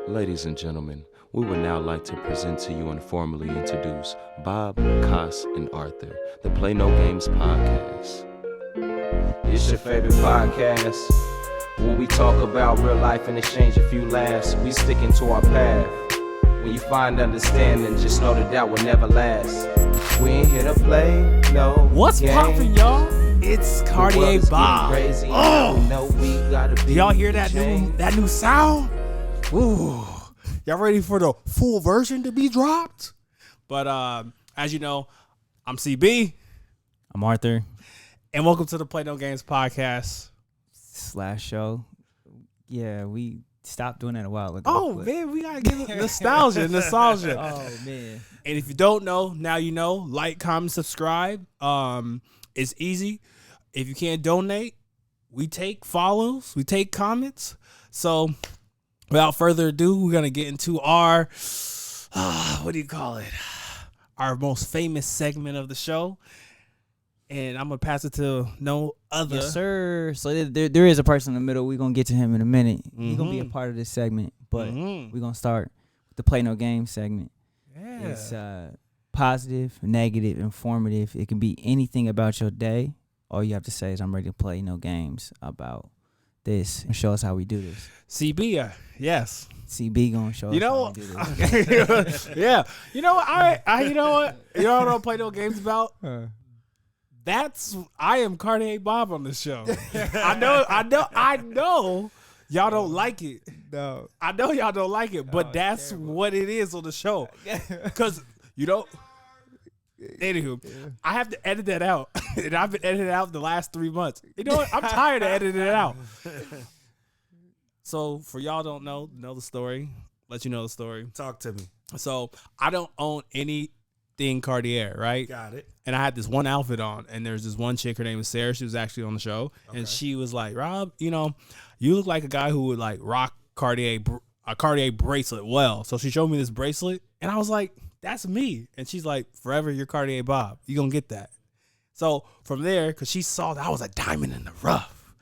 Ladies and gentlemen, we would now like to present to you and formally introduce Bob, Cos, and Arthur, the Play No Games podcast. It's your favorite podcast. When we talk about real life and exchange a few laughs, we sticking to our path. When you find understanding, just know that will never last. We ain't here to play no What's game. poppin', y'all? It's Cartier Bob. Crazy. Do y'all hear that new sound? Ooh, y'all ready for the full version to be dropped? But as you know, I'm CB. I'm Arthur. And welcome to the Play No Games podcast / show. Yeah, we stopped doing that a while ago. Oh, man, we got to give it nostalgia. Oh, man. And if you don't know, now you know. Like, comment, subscribe. It's easy. If you can't donate, we take follows. We take comments. So, without further ado, we're going to get into our, what do you call it? Our most famous segment of the show. And I'm going to pass it to no other. Yes, sir. So there is a person in the middle. We're going to get to him in a minute. He's going to be a part of this segment. But we're going to start with the Play No Game segment. Yeah. It's positive, negative, informative. It can be anything about your day. All you have to say is, I'm ready to play no games about this. And show us how we do this. CB, yes. CB going to show us how we do this. Yeah. You know what? You know what? You know what I don't play no games about? I am Cartier Bob on this show. I know y'all don't like it. No. I know y'all don't like it, but that's what it is on the show. Because, anywho, I have to edit that out. And I've been editing it out the last 3 months. You know what? I'm tired of editing it out. So, for y'all don't know the story, let you know the story. Talk to me. So, I don't own anything Cartier, right? Got it. And I had this one outfit on, and there's this one chick, her name was Sarah. She was actually on the show, and she was like, "Rob, you look like a guy who would like rock a Cartier bracelet well." So she showed me this bracelet, and I was like, "That's me." And she's like, "Forever, you're Cartier Bob. You gonna get that." So from there, because she saw that I was a diamond in the rough,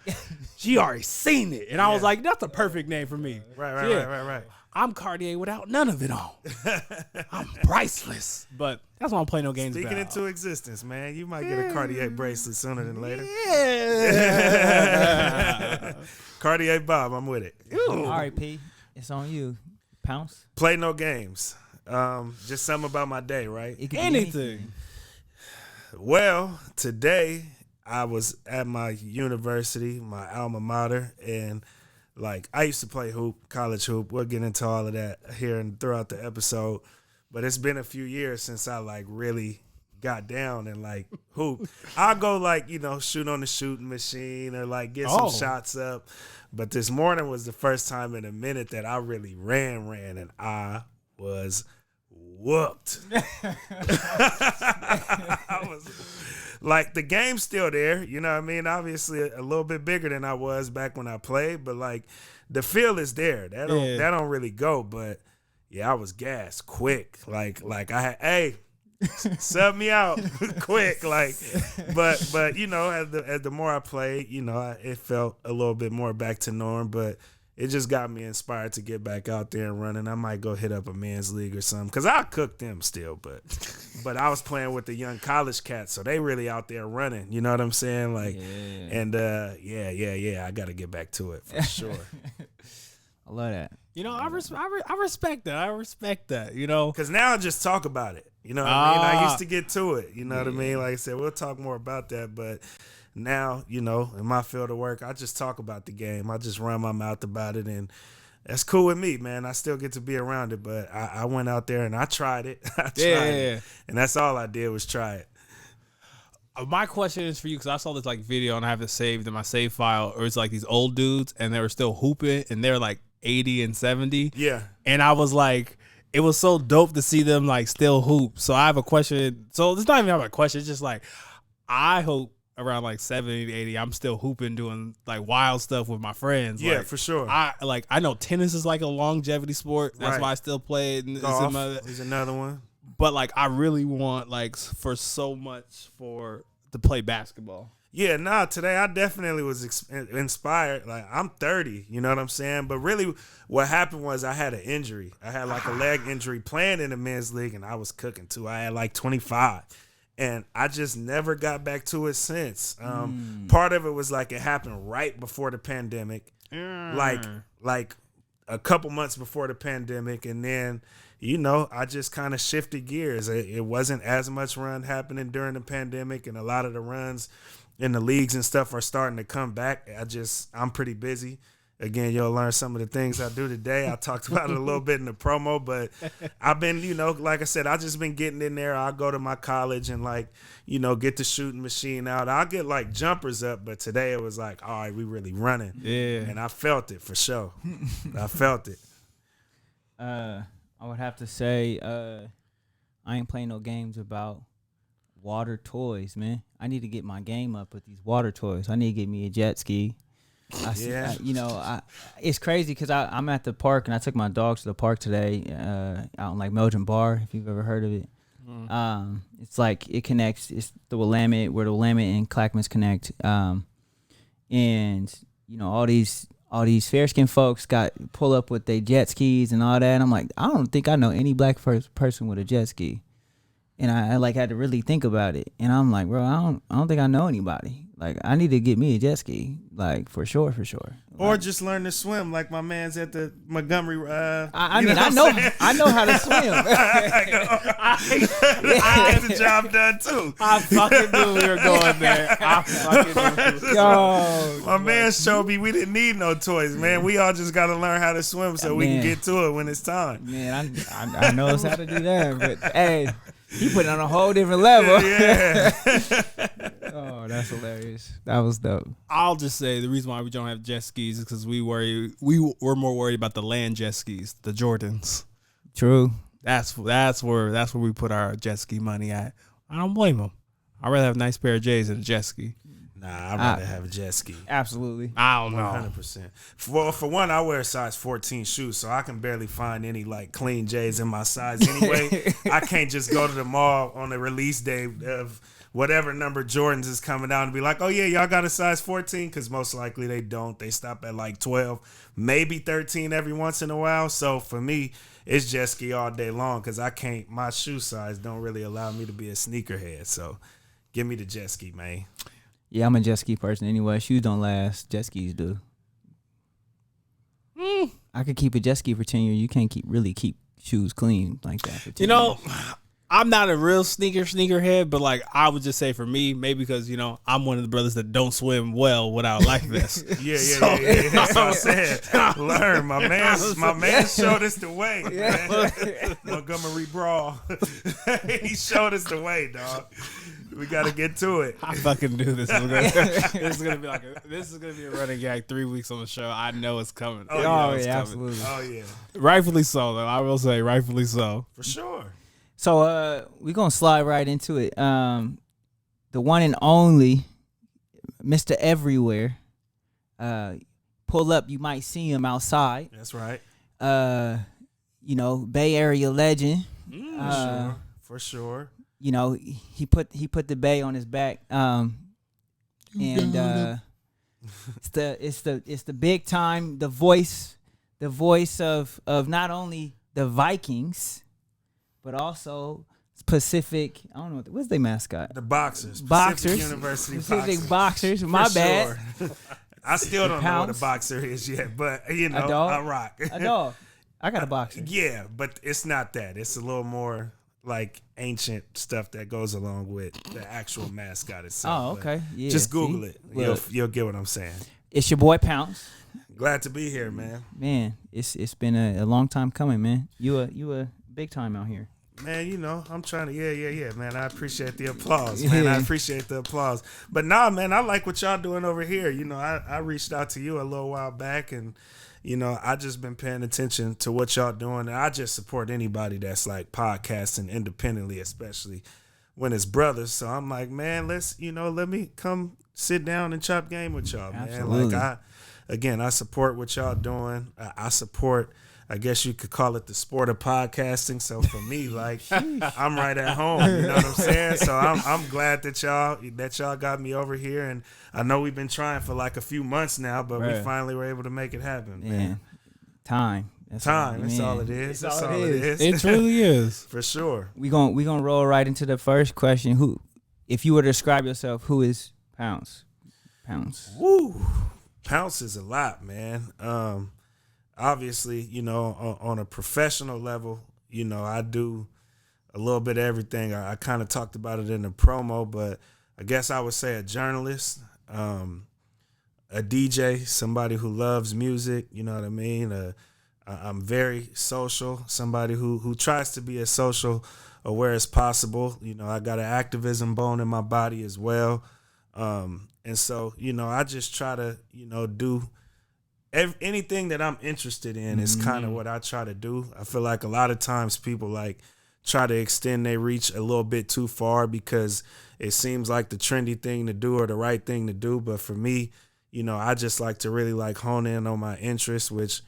she already seen it, and I was like, "That's a perfect name for me." Right. I'm Cartier without none of it on. I'm priceless. But that's why I'm playing no games. Speaking into existence, man. You might get a Cartier bracelet sooner than later. Yeah. Cartier Bob, I'm with it. All right, P. It's on you. Pounce. Play no games. Just something about my day, right? It could be Anything. Well, today I was at my university, my alma mater, and I used to play hoop, college hoop. We'll get into all of that here and throughout the episode. But it's been a few years since I really got down and hoop. I'll go shoot on the shooting machine or get some shots up. But this morning was the first time in a minute that I really ran and I was whooped. I was the game's still there, you know what I mean? Obviously a little bit bigger than I was back when I played, but the feel is there. That don't really go, but yeah, I was gassed quick. I had, hey, sub me out quick. But as the more I played, it felt a little bit more back to norm, but it just got me inspired to get back out there and running. I might go hit up a men's league or something because I'll cook them still. But I was playing with the young college cats, so they really out there running. You know what I'm saying? And I got to get back to it for sure. I love that. I respect that. I respect that, Because now I just talk about it. You know what I mean? I used to get to it. You know what I mean? Like I said, we'll talk more about that, but now, in my field of work, I just talk about the game. I just run my mouth about it, and that's cool with me, man. I still get to be around it, but I went out there and I tried it. It. And that's all I did was try it. My question is for you, because I saw this video and I have it saved in my save file, or it's these old dudes and they were still hooping and they're 80 and 70. Yeah. And I was it was so dope to see them still hoop. So I have a question. So it's not even a question. It's just I hope around 70 to 80, I'm still hooping, doing wild stuff with my friends. Yeah, for sure. I know tennis is a longevity sport. That's why I still play it. Golf is another one. But I really want for so much to play basketball. Yeah, nah, today I definitely was inspired. Like, I'm 30, you know what I'm saying? But really what happened was I had an injury. I had like a leg injury playing in the men's league, and I was cooking too. I had like 25. And I just never got back to it since. Part of it was like it happened right before the pandemic. Like a couple months before the pandemic. And then, you know, I just kind of shifted gears. It wasn't as much run happening during the pandemic, and a lot of the runs in the leagues and stuff are starting to come back. I'm pretty busy. Again, you'll learn some of the things I do today. I talked about it a little bit in the promo, but I've been, you know, like I said, I just been getting in there. I'll go to my college and, like, you know, get the shooting machine out. I'll get like jumpers up, but today it was like, all right, we really running. Yeah. And I felt it for sure. I felt it. I would have to say, I ain't playing no games about water toys, man. I need to get my game up with these water toys. I need to get me a jet ski. It's crazy because I'm at the park, and I took my dogs to the park today, out in like Meldrum Bar, if you've ever heard of it. It's like it connects. It's the Willamette, where the Willamette and Clackamas connect. And you know, all these fair-skinned folks pull up with their jet skis and all that. And I'm like, I don't think I know any black person with a jet ski. And I like had to really think about it. And I'm like, bro, I don't think I know anybody. Like, I need to get me a jet ski, like, for sure. Or just learn to swim, like my man's at the Montgomery. I know how to swim. I get the job done too. I fucking knew we were going there. My man showed me we didn't need no toys, man. We all just got to learn how to swim so we can get to it when it's time. Man, I know how to do that, but hey, he put it on a whole different level. Yeah. Oh, that's hilarious. That was dope. I'll just say the reason why we don't have jet skis is because we were more worried about the land jet skis, the Jordans. True. That's where we put our jet ski money at. I don't blame them. I'd rather have a nice pair of J's than a jet ski. Nah, I'd rather have a jet ski. Absolutely. I don't know. 100%. For one, I wear a size 14 shoes, so I can barely find any like clean J's in my size anyway. I can't just go to the mall on the release day of whatever number Jordans is coming out and be like, oh yeah, y'all got a size 14, because most likely they don't. They stop at like 12, maybe 13 every once in a while. So for me, it's jet ski all day long, because my shoe size don't really allow me to be a sneakerhead. So give me the jet ski, man. Yeah, I'm a jet ski person anyway. Shoes don't last. Jet skis do. I could keep a jet ski for 10 years. You can't really keep shoes clean like that for 10 years. I'm not a real sneakerhead, but like I would just say for me, maybe because, you know, I'm one of the brothers that don't swim well without life vests. Yeah. That's what I said. Learn. My man showed us the way, man. Montgomery Brawl. He showed us the way, dog. We got to get to it. I fucking knew this was gonna be a running gag 3 weeks on the show. I know it's coming. Oh yeah, absolutely. Oh yeah. Rightfully so, though. I will say, rightfully so. For sure. So we're gonna slide right into it. The one and only Mr. Everywhere. Pull up, you might see him outside. That's right. You know, Bay Area legend. For sure. You know, he put the Bay on his back. It's the big time, the voice of not only the Vikings, but also Pacific. I don't know what's their mascot. The Boxers. Boxers. Pacific University Pacific Boxers. My For bad. Sure. I still don't know what Pounds. a boxer is yet, but you know, A dog? I rock. A dog. I got a boxer. Yeah, but it's not that. It's a little more like ancient stuff that goes along with the actual mascot itself. Oh, okay. But Yeah. just Google it. Look. You'll get what I'm saying. It's your boy Pounce. Glad to be here, man. Man, it's been a long time coming, man. You a big time out here. Man, you know, I'm trying to, yeah, man. I appreciate the applause, man. I appreciate the applause. But nah, man, I like what y'all doing over here. You know, I reached out to you a little while back, and, you know, I just been paying attention to what y'all doing. And I just support anybody that's like podcasting independently, especially when it's brothers. So I'm like, man, let me come sit down and chop game with y'all, man. Absolutely. Like I support what y'all doing. I support I guess you could call it the sport of podcasting. So for me, like I'm right at home. You know what I'm saying? So I'm glad that y'all got me over here, and I know we've been trying for like a few months now, but we finally were able to make it happen. Man. Time. That's all it is. That's all it is. It truly is. For sure. We gonna roll right into the first question. Who, if you were to describe yourself, who is Pounce? Woo. Pounce is a lot, man. Obviously, you know, on a professional level, you know, I do a little bit of everything. I kind of talked about it in the promo, but I guess I would say a journalist, a DJ, somebody who loves music, you know what I mean? I'm very social, somebody who tries to be as social aware as possible. You know, I got an activism bone in my body as well. And so, you know, I just try to, you know, do anything that I'm interested in is kind of what I try to do. I feel like a lot of times people like try to extend their reach a little bit too far because it seems like the trendy thing to do or the right thing to do. But for me, you know, I just like to really like hone in on my interests, which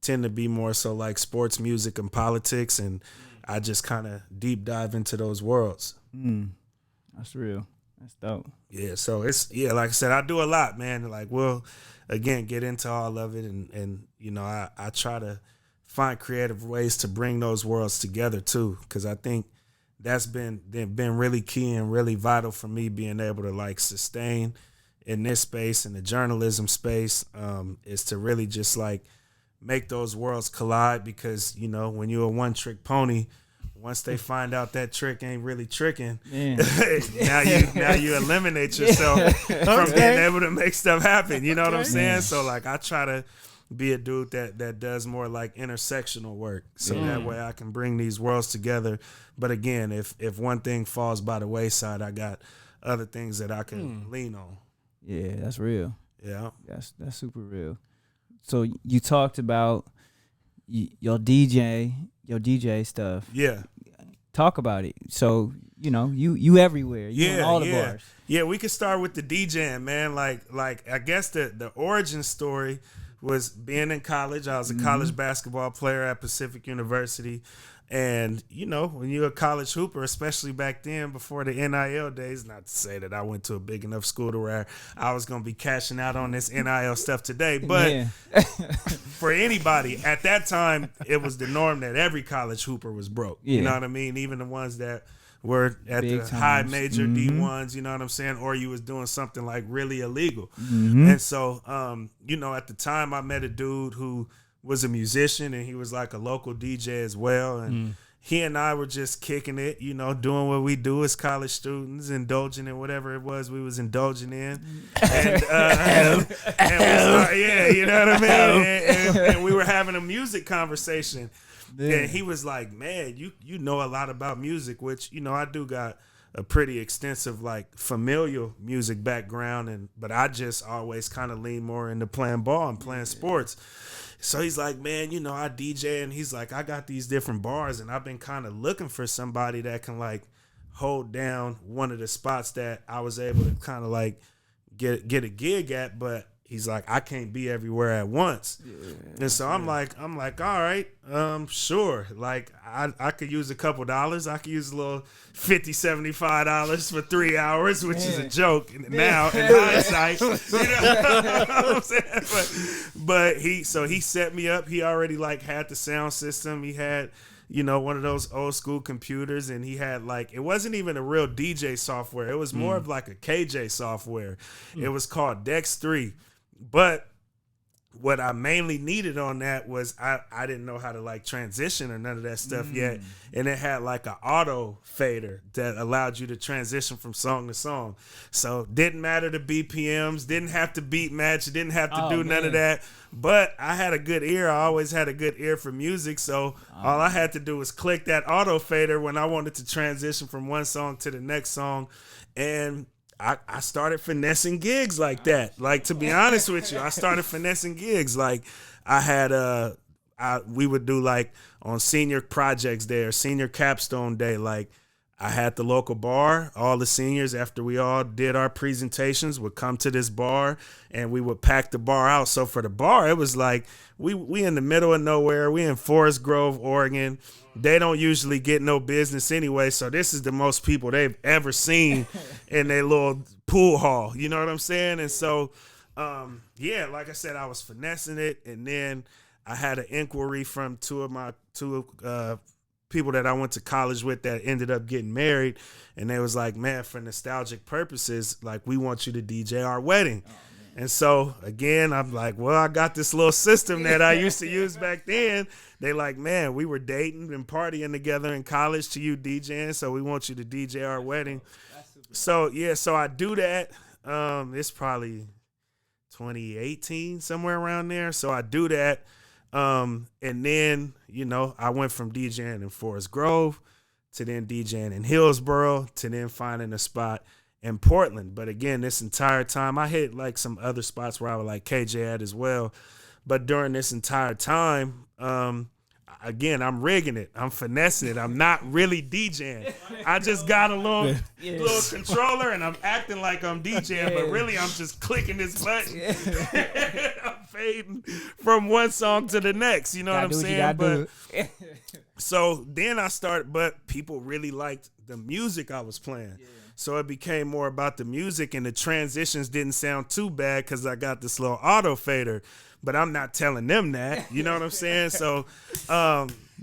tend to be more so like sports, music, and politics, and I just kind of deep dive into those worlds. That's real. That's dope. Yeah, so like I said, I do a lot, man. Like we'll again get into all of it, and you know, I try to find creative ways to bring those worlds together too, because I think that's been really key and really vital for me being able to like sustain in this space, in the journalism space, is to really just like make those worlds collide, because you know when you're a one-trick pony, once they find out that trick ain't really tricking, now you eliminate yourself from being able to make stuff happen. You know what I'm saying? So like I try to be a dude that does more like intersectional work, so that way I can bring these worlds together. But again, if one thing falls by the wayside, I got other things that I can lean on. Yeah, that's real. Yeah, that's super real. So you talked about your DJ stuff. Yeah. Talk about it. So, you know, you everywhere. You in all the bars. Yeah, we could start with the DJing, man. Like I guess the origin story was being in college. I was a college basketball player at Pacific University. And, you know, when you're a college hooper, especially back then before the NIL days, not to say that I went to a big enough school to where I was going to be cashing out on this NIL stuff today. But for anybody, at that time, it was the norm that every college hooper was broke. You know what I mean? Even the ones that were at big the times. High major D1s, you know what I'm saying? Or you was doing something like really illegal. And so, you know, at the time I met a dude who was a musician, and he was like a local DJ as well, and he and I were just kicking it, you know, doing what we do as college students, indulging in whatever it was we was indulging in, and you know what I mean, and we were having a music conversation, and he was like, man, you know a lot about music, which, you know, I do got a pretty extensive like familial music background, but I just always kind of lean more into playing ball and playing sports. So he's like, man, you know, I DJ, and he's like, I got these different bars, and I've been kind of looking for somebody that can like hold down one of the spots that I was able to kind of like get a gig at, but he's like, I can't be everywhere at once. And so I'm like, all right, sure. Like I could use a couple dollars. I could use a little $50, $75 for 3 hours, which is a joke now in hindsight. You know what I'm saying? But he set me up. He already like had the sound system. He had, you know, one of those old school computers, and he had like, it wasn't even a real DJ software. It was more of like a KJ software. It was called Dex 3. But what I mainly needed on that was I didn't know how to like transition or none of that stuff yet. And it had like an auto fader that allowed you to transition from song to song. So didn't matter the BPMs, didn't have to beat match, didn't have to do none of that. But I had a good ear. I always had a good ear for music. So all I had to do was click that auto fader when I wanted to transition from one song to the next song. And I started finessing gigs like that. Like, to be honest with you, I started finessing gigs. Like, I had we would do like on senior projects there, senior capstone day. Like, I had the local bar. All the seniors, after we all did our presentations, would come to this bar and we would pack the bar out. So for the bar, it was like we in the middle of nowhere. We in Forest Grove, Oregon. They don't usually get no business anyway. So this is the most people they've ever seen in their little pool hall. You know what I'm saying? And so, like I said, I was finessing it. And then I had an inquiry from two people that I went to college with that ended up getting married, and they was like, man, for nostalgic purposes, like, we want you to DJ our wedding. And so again, I'm like, well, I got this little system that I used to use back then. They like, man, we were dating and partying together in college to you DJing, so we want you to DJ our wedding. So so I do that. It's probably 2018, somewhere around there. So I do that. And then, I went from DJing in Forest Grove to then DJing in Hillsboro to then finding a spot in Portland. But again, this entire time I hit like some other spots where I was like KJ at as well. But during this entire time, again, I'm rigging it. I'm finessing it. I'm not really DJing. I just got a little controller and I'm acting like I'm DJing, but really I'm just clicking this button. I'm fading from one song to the next. You know what I'm saying? But so then I started, but people really liked the music I was playing. Yeah. So it became more about the music, and the transitions didn't sound too bad because I got this little auto fader. But I'm not telling them that, you know what I'm saying? So,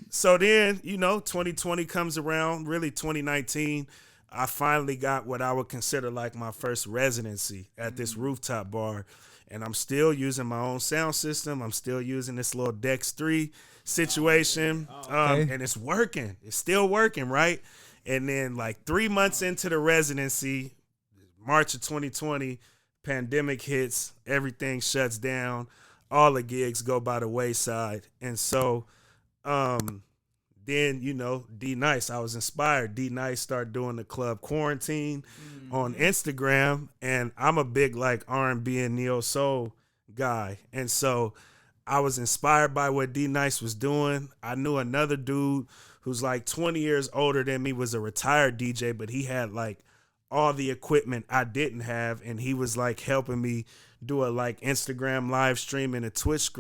so then, 2020 comes around, really 2019, I finally got what I would consider like my first residency at this rooftop bar. And I'm still using my own sound system. I'm still using this little Dex 3 situation. And it's working. It's still working, right? And then like 3 months into the residency, March of 2020, pandemic hits, everything shuts down. All the gigs go by the wayside. And so then, D-Nice, I was inspired. D-Nice started doing the Club Quarantine on Instagram. And I'm a big like R&B and neo soul guy. And so I was inspired by what D-Nice was doing. I knew another dude who's like 20 years older than me, was a retired DJ, but he had like all the equipment I didn't have. And he was like helping me do a like Instagram live stream and a Twitch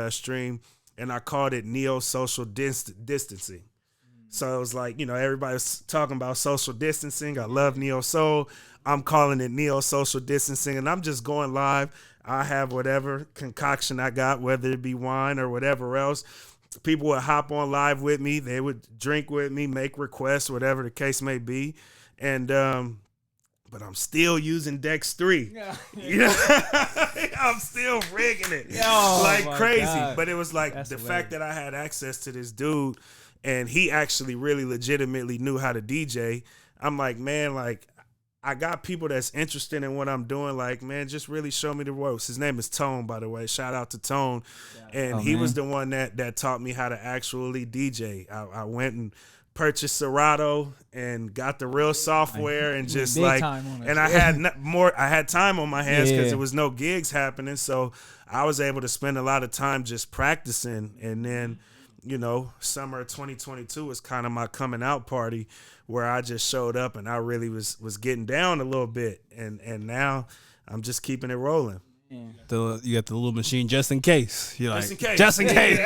stream, and I called it neo social distancing. So it was like, everybody's talking about social distancing. I love neo soul. I'm calling it neo social distancing, and I'm just going live. I have whatever concoction I got, whether it be wine or whatever else. People would hop on live with me. They would drink with me, make requests, whatever the case may be. And, but I'm still using Dex 3. I'm still rigging it like crazy. God. But it was like that's the hilarious fact that I had access to this dude and he actually really legitimately knew how to DJ. I'm like, man, like I got people that's interested in what I'm doing. Like, man, just really show me the ropes. His name is Tone, by the way. Shout out to Tone. And he was the one that taught me how to actually DJ. I went and purchased Serato and got the real software and just like, and I had time on my hands because there was no gigs happening. So I was able to spend a lot of time just practicing. And then, summer of 2022 was kind of my coming out party where I just showed up and I really was getting down a little bit. And now I'm just keeping it rolling. You got the little machine just in case. You're just like, in case. Just in case.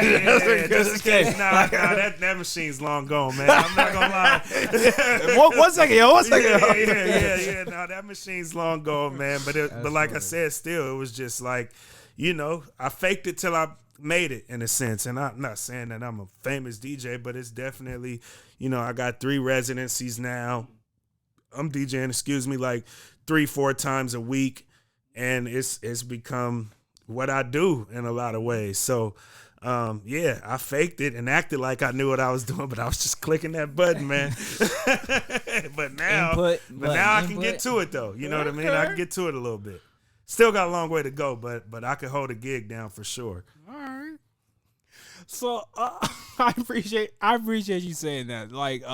Just in case. Nah, that machine's long gone, man. I'm not gonna lie. One second, yo. Yeah. No, that machine's long gone, man. But like I said, still, it was just like, I faked it till I made it in a sense. And I'm not saying that I'm a famous DJ, but it's definitely, I got 3 residencies now. I'm DJing, like 3-4 times a week. And it's become what I do in a lot of ways. So, I faked it and acted like I knew what I was doing, but I was just clicking that button, man. but now I can get to it, though. You know what I mean? I can get to it a little bit. Still got a long way to go, but I can hold a gig down for sure. All right. So I appreciate you saying that. Like,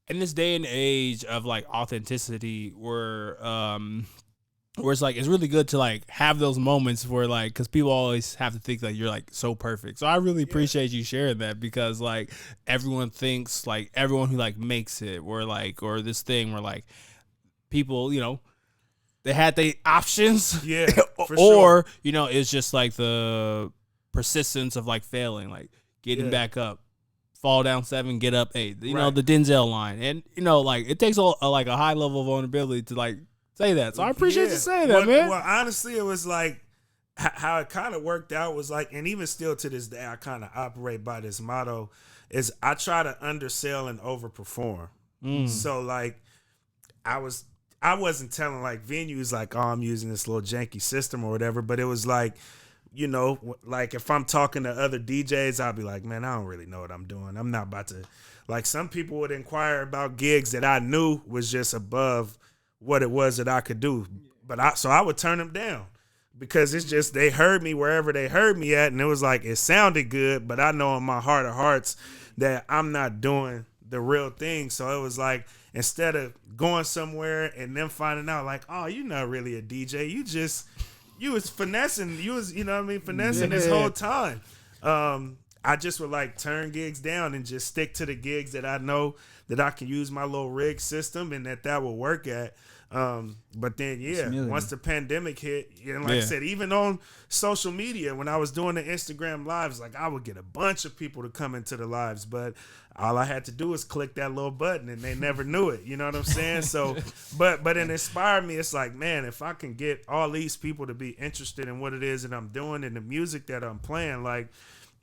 in this day and age of like authenticity, where where it's like it's really good to like have those moments where like because people always have to think that you're like so perfect. So I really appreciate you sharing that because like everyone thinks like everyone who like makes it or this thing where like people they had their options for or sure. It's just like the persistence of like failing, like getting back up. Fall down 7, get up 8. The Denzel line, and like it takes like a high level of vulnerability to like say that. So I appreciate you saying that, man. Well, honestly, it was like how it kind of worked out was like, and even still to this day, I kind of operate by this motto: is I try to undersell and overperform. So like, I wasn't telling like venues like, oh, I'm using this little janky system or whatever, but it was like, like if I'm talking to other DJs, I'll be like, man, I don't really know what I'm doing. I'm not about to, like some people would inquire about gigs that I knew was just above what it was that I could do. But I would turn them down because it's just, they heard me wherever they heard me at. And it was like, it sounded good, but I know in my heart of hearts that I'm not doing the real thing. So it was like, instead of going somewhere and then finding out like, oh, you're not really a DJ. You was finessing. You was, finessing this whole time. I just would like turn gigs down and just stick to the gigs that I know that I can use my little rig system and that will work at. But then, once the pandemic hit, and like I said, even on social media, when I was doing the Instagram lives, like I would get a bunch of people to come into the lives, but all I had to do was click that little button and they never knew it. You know what I'm saying? So, but it inspired me. It's like, man, if I can get all these people to be interested in what it is that I'm doing and the music that I'm playing, like,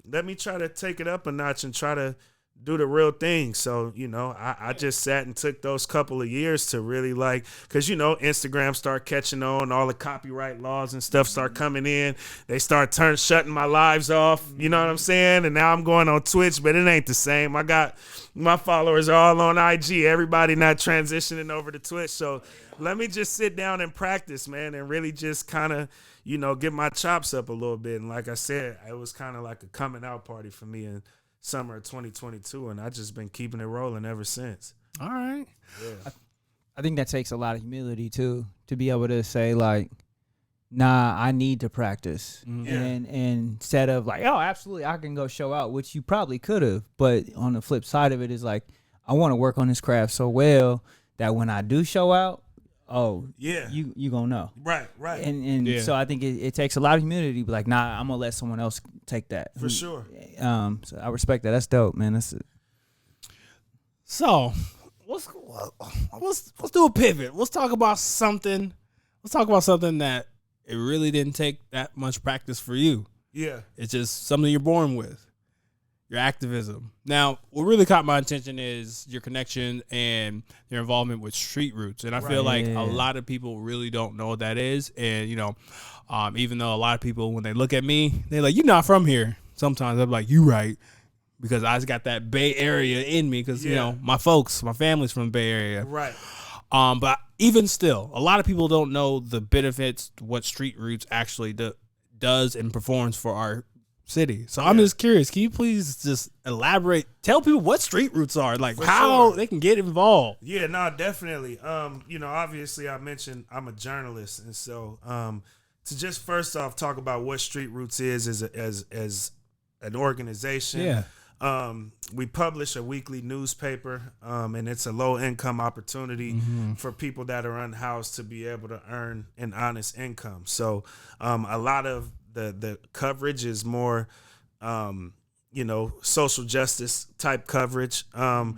let me try to take it up a notch and try to do the real thing. So, I just sat and took those couple of years to really like, because, Instagram start catching on, all the copyright laws and stuff start coming in. They start shutting my lives off. You know what I'm saying? And now I'm going on Twitch, but it ain't the same. I got my followers are all on IG. Everybody not transitioning over to Twitch. So let me just sit down and practice, man, and really just kind of, get my chops up a little bit. And like I said, it was kind of like a coming out party for me in summer of 2022, and I just been keeping it rolling ever since. All right. Yeah. I think that takes a lot of humility too, to be able to say like, nah, I need to practice. And instead of like, oh, absolutely, I can go show out, which you probably could have. But on the flip side of it is like, I want to work on this craft so well that when I do show out, you gonna know. Right. And so I think it takes a lot of humility to be like, nah, I'm gonna let someone else take that. For sure. So I respect that. That's dope, man. That's it. So let's do a pivot. Let's talk about something that it really didn't take that much practice for you. Yeah. It's just something you're born with. Your activism. Now, what really caught my attention is your connection and your involvement with StreetRoots. And I feel like a lot of people really don't know what that is. And, even though a lot of people, when they look at me, they're like, you're not from here. Sometimes I'm like, you right. Because I just got that Bay Area in me because, my family's from the Bay Area. Right. But even still, a lot of people don't know the benefits, what StreetRoots actually does and performs for our city. So I'm just curious, can you please just elaborate, tell people what StreetRoots are, like for how they can get involved? Yeah, no, definitely. Obviously I mentioned I'm a journalist, and so to just first off talk about what StreetRoots is as an organization. Yeah. We publish a weekly newspaper, and it's a low income opportunity for people that are unhoused to be able to earn an honest income. So a lot of the coverage is more, social justice type coverage. Although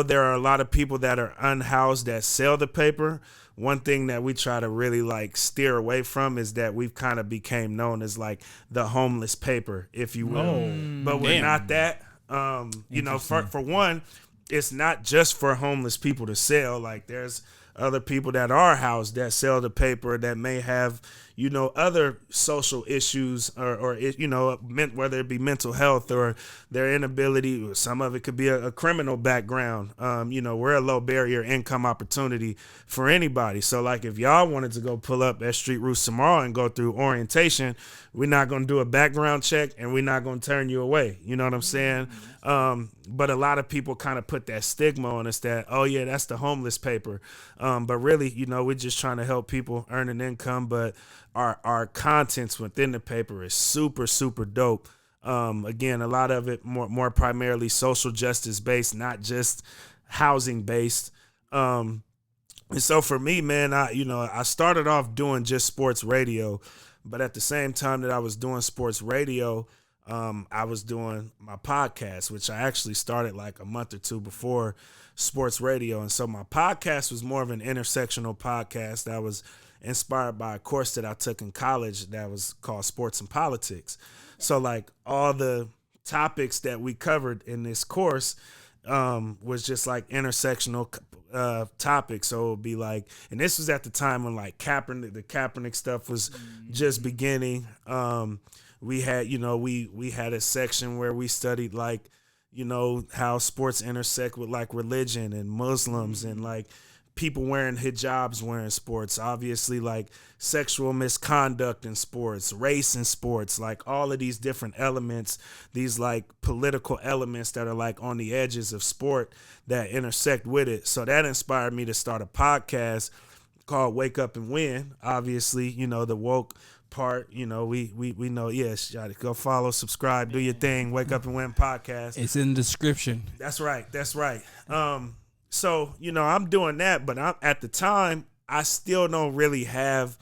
there are a lot of people that are unhoused that sell the paper, one thing that we try to really like steer away from is that we've kind of became known as like the homeless paper, if you will. But we're not that. For one, it's not just for homeless people to sell. Like there's other people that are housed that sell the paper that may have, other social issues or whether it be mental health or their inability. Some of it could be a criminal background. We're a low barrier income opportunity for anybody. So like if y'all wanted to go pull up at Street Roots tomorrow and go through orientation, we're not going to do a background check and we're not going to turn you away. You know what I'm saying? But a lot of people kind of put that stigma on us that, oh yeah, that's the homeless paper. But really, we're just trying to help people earn an income. But our contents within the paper is super, super dope. Again, a lot of it more primarily social justice based, not just housing based. And so for me, man, I started off doing just sports radio, but at the same time that I was doing sports radio, I was doing my podcast, which I actually started like a month or two before sports radio. And so my podcast was more of an intersectional podcast that was inspired by a course that I took in college that was called Sports and Politics. So like all the topics that we covered in this course was just like intersectional topics. So it would be like, and this was at the time when like the Kaepernick stuff was just beginning. We had, we had a section where we studied like, how sports intersect with like religion and Muslims and like people wearing hijabs wearing sports, obviously like sexual misconduct in sports, race in sports, like all of these different elements, these like political elements that are like on the edges of sport that intersect with it. So that inspired me to start a podcast called Wake Up and Win. Obviously, the woke part, we know, yes, y'all go follow, subscribe, do your thing, Wake Up and Win podcast. It's in the description. That's right. So, I'm doing that, but at the time, I still don't really have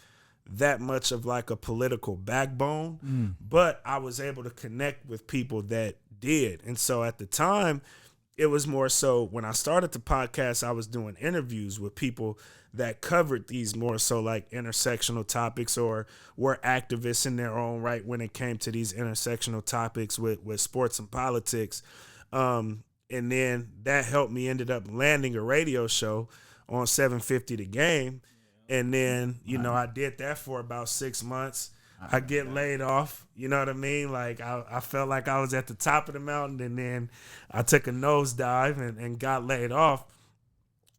that much of like a political backbone, but I was able to connect with people that did. And so at the time, it was more so when I started the podcast, I was doing interviews with people that covered these more so like intersectional topics or were activists in their own right when it came to these intersectional topics with sports and politics. And then that helped me ended up landing a radio show on 750 The Game. And then, I did that for about 6 months. I get laid off, you know what I mean? Like I felt like I was at the top of the mountain and then I took a nosedive and got laid off.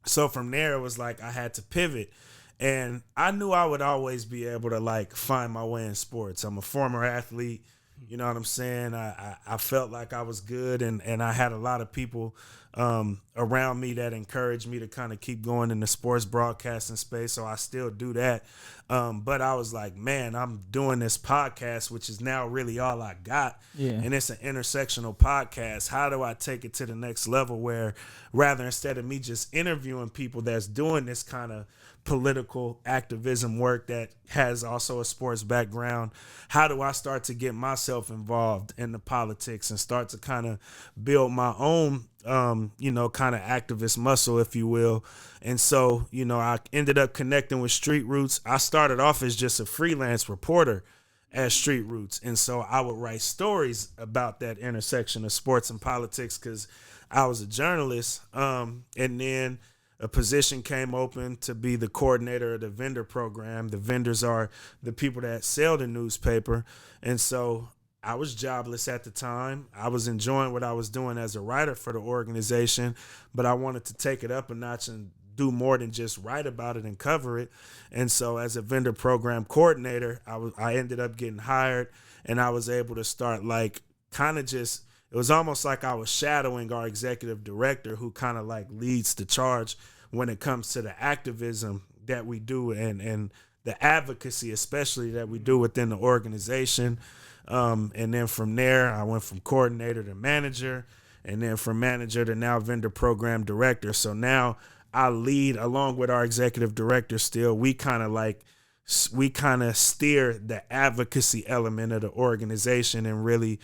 So from there, it was like I had to pivot. And I knew I would always be able to like find my way in sports. I'm a former athlete. You know what I'm saying? I felt like I was good and I had a lot of people around me that encouraged me to kind of keep going in the sports broadcasting space. So I still do that. But I was like, man, I'm doing this podcast, which is now really all I got. Yeah. And it's an intersectional podcast. How do I take it to the next level where rather instead of me just interviewing people that's doing this kind of political activism work that has also a sports background, how do I start to get myself involved in the politics and start to kind of build my own kind of activist muscle, if you will. And so, I ended up connecting with StreetRoots. I started off as just a freelance reporter at StreetRoots. And so I would write stories about that intersection of sports and politics because I was a journalist. And then a position came open to be the coordinator of the vendor program. The vendors are the people that sell the newspaper. And so I was jobless at the time. I was enjoying what I was doing as a writer for the organization, but I wanted to take it up a notch and do more than just write about it and cover it. And so as a vendor program coordinator, I ended up getting hired and I was able to start like kind of just, it was almost like I was shadowing our executive director who kind of like leads the charge when it comes to the activism that we do and the advocacy, especially that we do within the organization. And then from there, I went from coordinator to manager, and then from manager to now vendor program director. So now I lead along with our executive director still. We kind of steer the advocacy element of the organization and really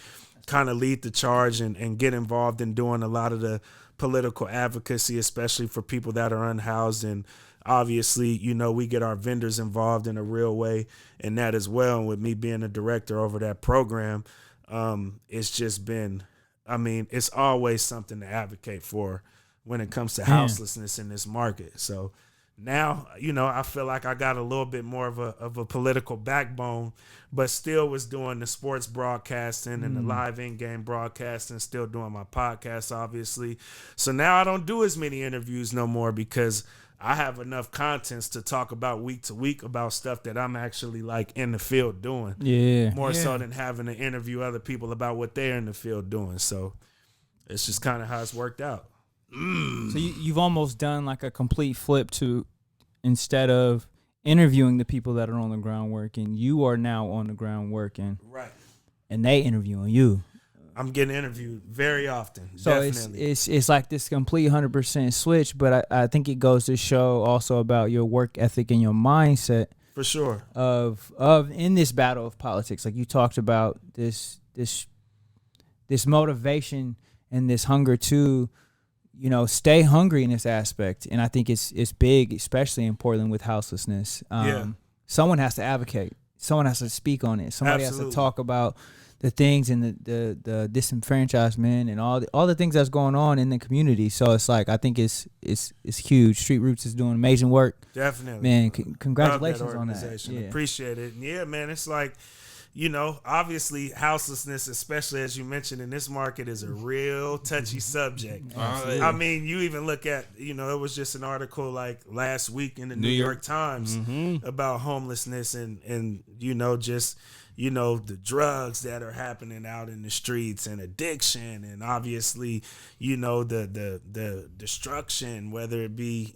kind of lead the charge and get involved in doing a lot of the political advocacy, especially for people that are unhoused. And obviously, we get our vendors involved in a real way in that as well. And with me being a director over that program, it's just been, it's always something to advocate for when it comes to houselessness in this market. So now, I feel like I got a little bit more of a political backbone, but still was doing the sports broadcasting and the live in-game broadcasting, still doing my podcast, obviously. So now I don't do as many interviews no more because I have enough contents to talk about week to week about stuff that I'm actually like in the field doing. Yeah. More so than having to interview other people about what they're in the field doing. So it's just kind of how it's worked out. So you've almost done like a complete flip to, instead of interviewing the people that are on the ground working, you are now on the ground working. Right. And they interviewing you. I'm getting interviewed very often. So definitely. it's like this complete 100% switch, but I think it goes to show also about your work ethic and your mindset. For sure. Of in this battle of politics. Like you talked about this motivation and this hunger to, stay hungry in this aspect. And I think it's big, especially in Portland with houselessness. Someone has to advocate. Someone has to speak on it. Somebody has to talk about the things and the disenfranchisement and all the things that's going on in the community. So it's like, I think it's huge. StreetRoots is doing amazing work. Definitely. Man, congratulations on that. Yeah. Appreciate it. And yeah, man, it's like, obviously houselessness, especially as you mentioned in this market, is a real touchy subject. I mean, you even look at, it was just an article like last week in the New York Times about homelessness and just, the drugs that are happening out in the streets and addiction and obviously, the destruction, whether it be,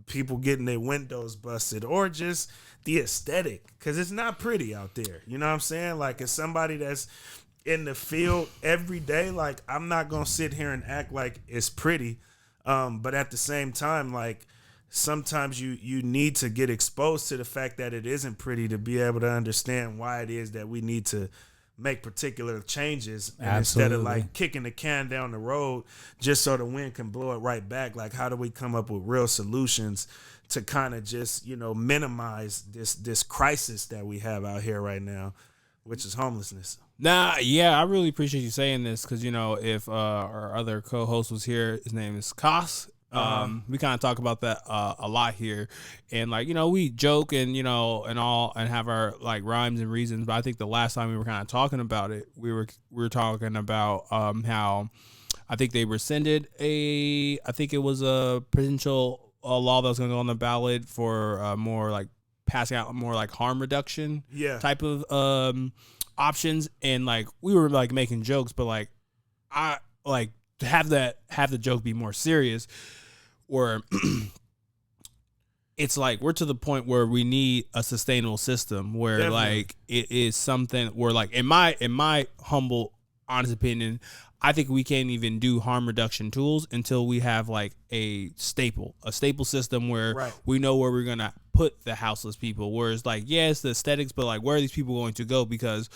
people getting their windows busted or just the aesthetic, because it's not pretty out there. You know what I'm saying? Like, as somebody that's in the field every day, like, I'm not going to sit here and act like it's pretty. But at the same time, like, sometimes you need to get exposed to the fact that it isn't pretty to be able to understand why it is that we need to make particular changes. And instead of like kicking the can down the road just so the wind can blow it right back, like, how do we come up with real solutions to kind of just, minimize this crisis that we have out here right now, which is homelessness? I really appreciate you saying this because, if our other co-host was here, his name is Kos. We kind of talk about that a lot here, and like, we joke and and have our like rhymes and reasons, but I think the last time we were kind of talking about it, we were talking about how I think they rescinded I think it was a presidential law that was going to go on the ballot for more like passing out more like harm reduction type of options, and like we were like making jokes, but like I like to have the joke be more serious, or it's like we're to the point where we need a sustainable system where Definitely. Like it is something where like in my humble honest opinion, I think we can't even do harm reduction tools until we have like a staple system where we know where we're gonna put the houseless people. Whereas like, yes, the aesthetics, but like, where are these people going to go? Because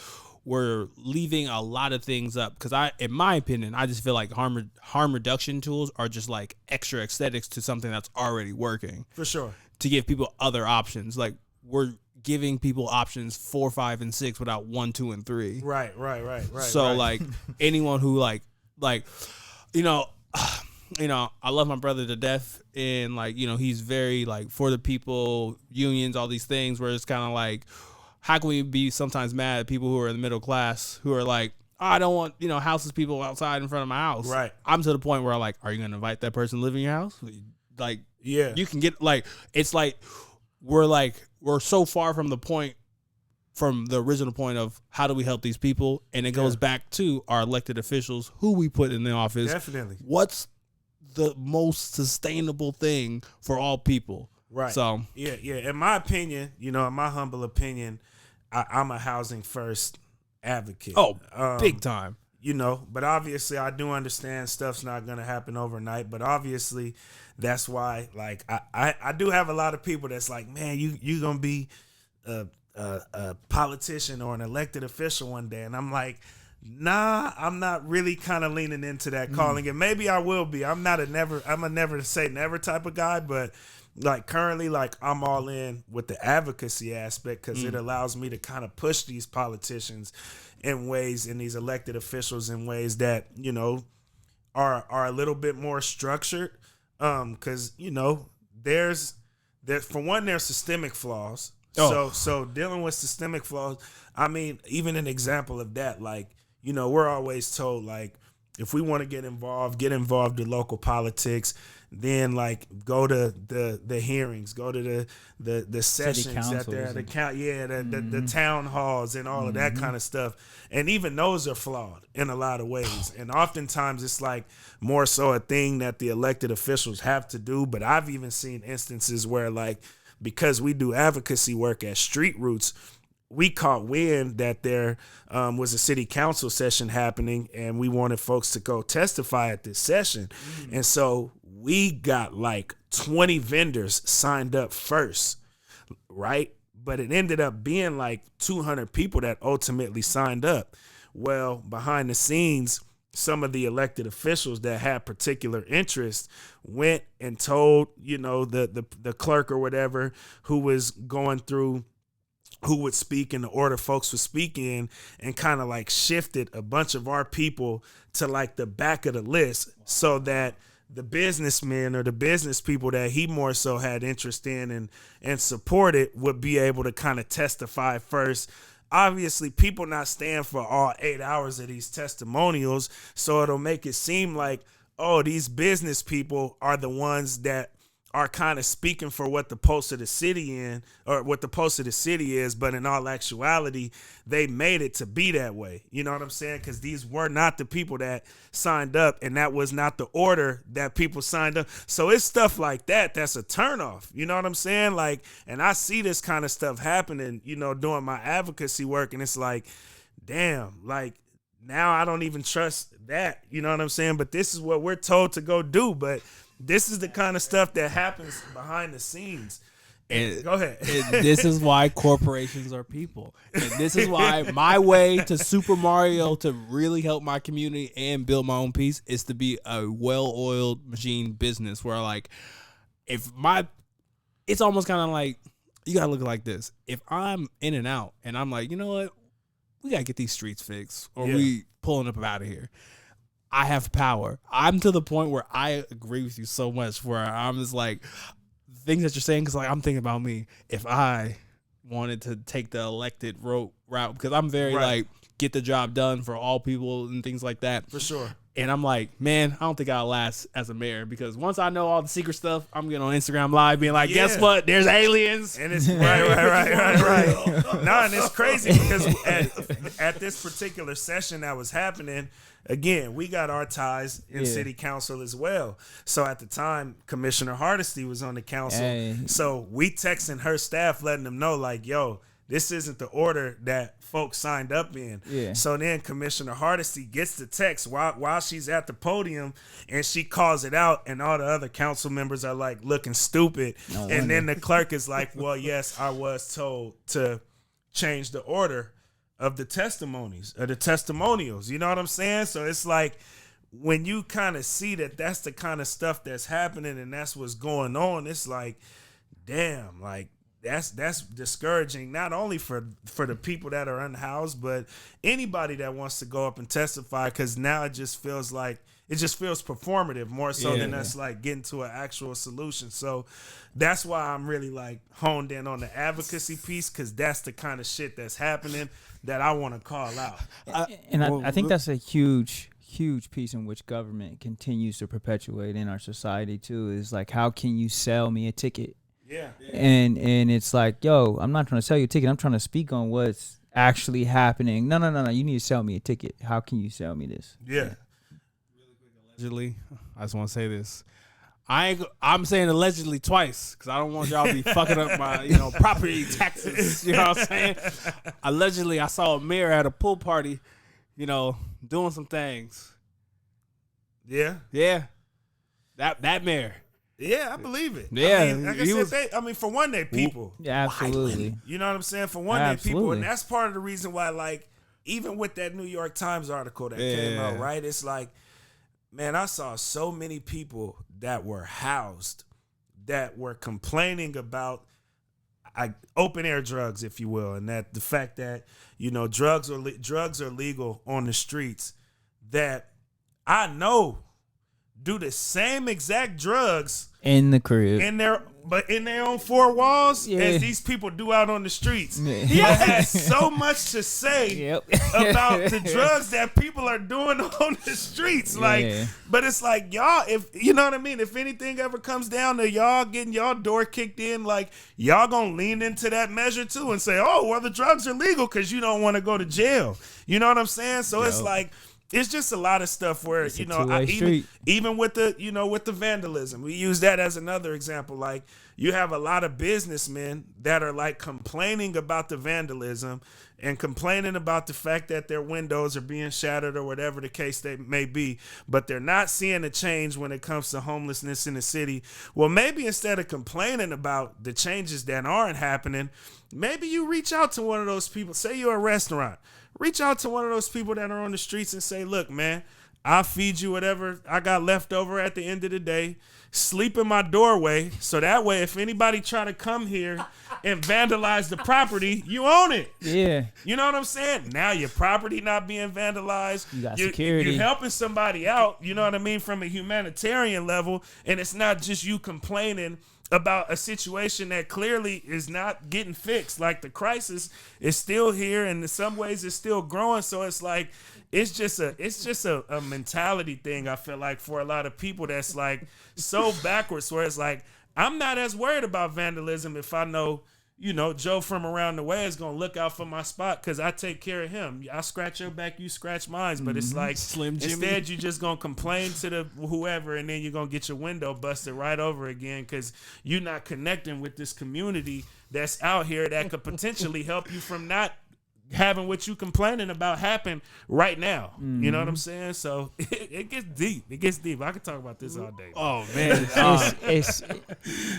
we're leaving a lot of things up. Because in my opinion, I just feel like harm reduction tools are just like extra aesthetics to something that's already working. For sure. To give people other options, like we're giving people options 4, 5, and 6 without 1, 2, and 3. Right. So like anyone who like I love my brother to death, and like he's very like for the people, unions, all these things. Where it's kind of like, how can we be sometimes mad at people who are in the middle class who are like, I don't want houseless people outside in front of my house. Right. I'm to the point where I'm like, are you gonna invite that person to live in your house? Like, yeah, you can get like, it's like we're so far from the original point of how do we help these people, and it goes back to our elected officials who we put in the office. Definitely. What's the most sustainable thing for all people? Right. So yeah. In my opinion, in my humble opinion, I'm a housing first advocate. Oh, big time. But obviously I do understand stuff's not going to happen overnight, but obviously that's why, like, I do have a lot of people that's like, man, you going to be a politician or an elected official one day. And I'm like, nah, I'm not really kind of leaning into that calling. And maybe I will be. I'm a never say never type of guy, but like currently, like I'm all in with the advocacy aspect because it allows me to kind of push these politicians in ways, and these elected officials in ways that, are a little bit more structured. Because, there's for one, there's systemic flaws. Oh. So dealing with systemic flaws, I mean, even an example of that, like, you know, we're always told, like, if we want to get involved in local politics, then like go to the hearings, go to the sessions that they're the town halls and all of that kind of stuff. And even those are flawed in a lot of ways. And oftentimes it's like more so a thing that the elected officials have to do. But I've even seen instances where, like, because we do advocacy work at StreetRoots, we caught wind that there was a city council session happening, and we wanted folks to go testify at this session. And so we got like 20 vendors signed up first, right? But it ended up being like 200 people that ultimately signed up. Well, behind the scenes, some of the elected officials that had particular interest went and told, you know, the clerk or whatever who was going through who would speak in the order folks would speak in, and kind of like shifted a bunch of our people to like the back of the list so that the businessmen or the business people that he more so had interest in and supported would be able to kind of testify first. Obviously, people not staying for all 8 hours of these testimonials, so it'll make it seem like, oh, these business people are the ones that are kind of speaking for what the post of the city is, but in all actuality, they made it to be that way. You know what I'm saying? Because these were not the people that signed up, and that was not the order that people signed up. So it's stuff like that that's a turnoff. You know what I'm saying? Like, and I see this kind of stuff happening, you know, doing my advocacy work, and it's like, damn, like, now I don't even trust that. You know what I'm saying? But this is what we're told to go do. But this is the kind of stuff that happens behind the scenes. And go ahead. This is why corporations are people. And this is why my way to Super Mario to really help my community and build my own peace is to be a well-oiled machine business where, like, it's almost kind of like, you got to look like this. If I'm in and out and I'm like, you know what, we got to get these streets fixed or we pulling up out of here. I have power. I'm to the point where I agree with you so much where I'm just like, things that you're saying, because like I'm thinking about me. If I wanted to take the elected route, because I'm very like, get the job done for all people and things like that. For sure. And I'm like, man, I don't think I'll last as a mayor, because once I know all the secret stuff, I'm getting on Instagram Live being like, guess what? There's aliens. And it's right. No, and it's crazy because at this particular session that was happening, again, we got our ties in city council as well. So at the time, Commissioner Hardesty was on the council. Hey. So we texting her staff, letting them know, like, yo, this isn't the order that folks signed up in. Yeah. So then Commissioner Hardesty gets the text while she's at the podium, and she calls it out, and all the other council members are like looking stupid. And then the clerk is like, well, yes, I was told to change the order of the testimonies or the testimonials. You know what I'm saying? So it's like, when you kind of see that that's the kind of stuff that's happening and that's what's going on, it's like, damn, like, that's discouraging, not only for the people that are unhoused, but anybody that wants to go up and testify, because now it just feels performative more so than us like getting to an actual solution. So that's why I'm really like honed in on the advocacy piece, because that's the kind of shit that's happening that I want to call out. I think that's a huge piece in which government continues to perpetuate in our society too, is like, how can you sell me a ticket? Yeah. And it's like, yo, I'm not trying to sell you a ticket. I'm trying to speak on what's actually happening. No. You need to sell me a ticket. How can you sell me this? Yeah. Really quick, allegedly, I just want to say this. I'm saying allegedly twice, because I don't want y'all to be fucking up my, property taxes. You know what I'm saying? Allegedly, I saw a mayor at a pool party, doing some things. Yeah. Yeah. That mayor. Yeah, I believe it. Yeah, for one, they people. Yeah, absolutely. You know what I'm saying? For one, they people, and that's part of the reason why, like, even with that New York Times article that came out, right? It's like, man, I saw so many people that were housed that were complaining about open air drugs, if you will, and that the fact that drugs are legal on the streets, that I know do the same exact drugs in the crib, in their but in their own four walls, as these people do out on the streets. He has so much to say about the drugs that people are doing on the streets. Like, but it's like, y'all, if you know what I mean, if anything ever comes down to y'all getting y'all door kicked in, like, y'all gonna lean into that measure too and say, oh, well, the drugs are legal because you don't want to go to jail. You know what I'm saying? So it's like, it's just a lot of stuff where, it's you know, even with the, you know, with the vandalism, we use that as another example. Like, you have a lot of businessmen that are like complaining about the vandalism and complaining about the fact that their windows are being shattered or whatever the case they may be, but they're not seeing a change when it comes to homelessness in the city. Well, maybe instead of complaining about the changes that aren't happening, maybe you reach out to one of those people. Say you're a restaurant. Reach out to one of those people that are on the streets and say, look, man, I'll feed you whatever I got left over at the end of the day. Sleep in my doorway, so that way if anybody try to come here and vandalize the property, you own it. Yeah. You know what I'm saying? Now your property not being vandalized. You got security. You're helping somebody out, you know what I mean, from a humanitarian level, and it's not just you complaining about a situation that clearly is not getting fixed. Like, the crisis is still here, and in some ways it's still growing. So it's like, it's just a mentality thing, I feel like, for a lot of people that's like so backwards, where it's like, I'm not as worried about vandalism if I know, you know, Joe from around the way is going to look out for my spot because I take care of him. I scratch your back, you scratch mine. But it's like, Slim Jimmy. Instead, you're just going to complain to the whoever, and then you're going to get your window busted right over again because you're not connecting with this community that's out here that could potentially help you from not having what you complaining about happen right now. You know what I'm saying? So it gets deep. It gets deep. I could talk about this all day. Oh man,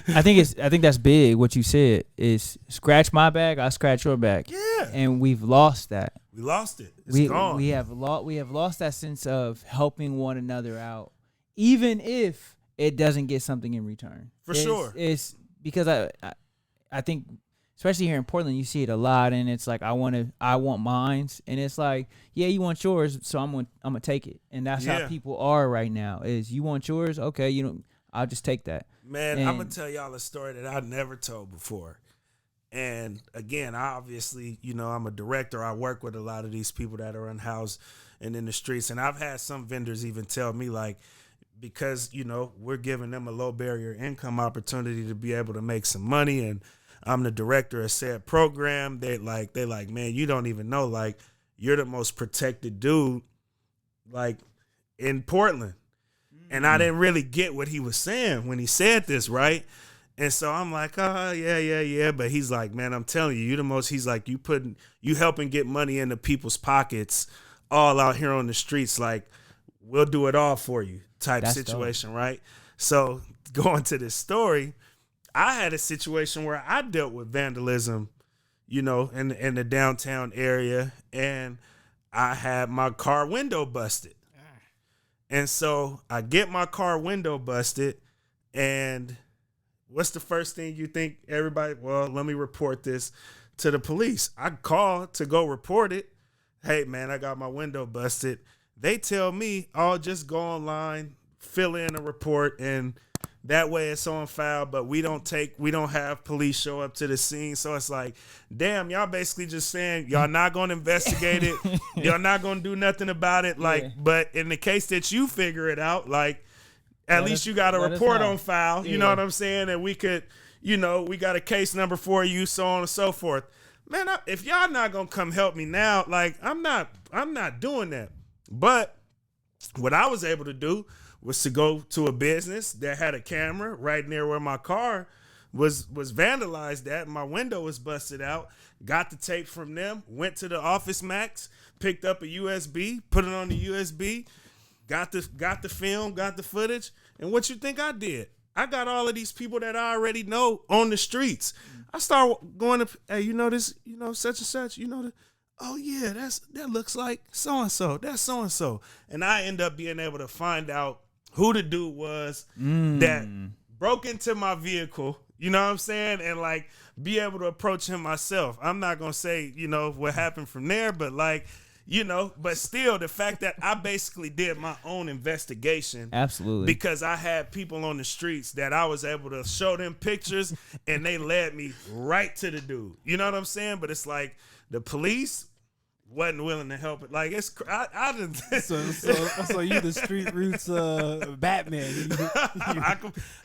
I think that's big. What you said is scratch my back, I scratch your back. Yeah, and we've lost that. We lost it. It's gone. We have lost that sense of helping one another out, even if it doesn't get something in return. Sure. It's because I think, especially here in Portland, you see it a lot, and it's like I want mines, and it's like, yeah, you want yours, so I'm gonna take it, and that's how people are right now. Is you want yours, okay, I'll just take that. Man, I'm gonna tell y'all a story that I never told before, and again, obviously, I'm a director. I work with a lot of these people that are unhoused and in the streets, and I've had some vendors even tell me, like, because we're giving them a low barrier income opportunity to be able to make some money, and I'm the director of said program. They like, man, you don't even know, like, you're the most protected dude, like, in Portland. And I didn't really get what he was saying when he said this, right? And so I'm like, oh, yeah. But he's like, man, I'm telling you, you're the most, he's like, you helping get money into people's pockets all out here on the streets. Like, we'll do it all for you type That's situation, dope. Right? So going to this story, I had a situation where I dealt with vandalism, in the downtown area, and I had my car window busted. And so I get my car window busted, and what's the first thing you think everybody, well, let me report this to the police. I call to go report it. Hey, man, I got my window busted. They tell me, oh, just go online, fill in a report, and that way it's on file, but we don't have police show up to the scene. So it's like, damn, y'all basically just saying y'all not going to investigate it. Y'all not going to do nothing about it. Like, but in the case that you figure it out, like, at least you got a report on file. You know what I'm saying? And we could, we got a case number for you, so on and so forth. Man, if y'all not going to come help me now, like, I'm not doing that. But what I was able to do was to go to a business that had a camera right near where my car was vandalized at. My window was busted out. Got the tape from them, went to the Office Max, picked up a USB, put it on the USB, got the film, got the footage. And what you think I did? I got all of these people that I already know on the streets. I start going to, hey, this, such and such, oh yeah, that looks like so-and-so. That's so-and-so. And I end up being able to find out who the dude was that broke into my vehicle, you know what I'm saying? And like be able to approach him myself. I'm not going to say, what happened from there, but like, you know, but still the fact that I basically did my own investigation. Absolutely. Because I had people on the streets that I was able to show them pictures and they led me right to the dude. You know what I'm saying? But it's like the police wasn't willing to help it. Like I didn't. So you the StreetRoots Batman.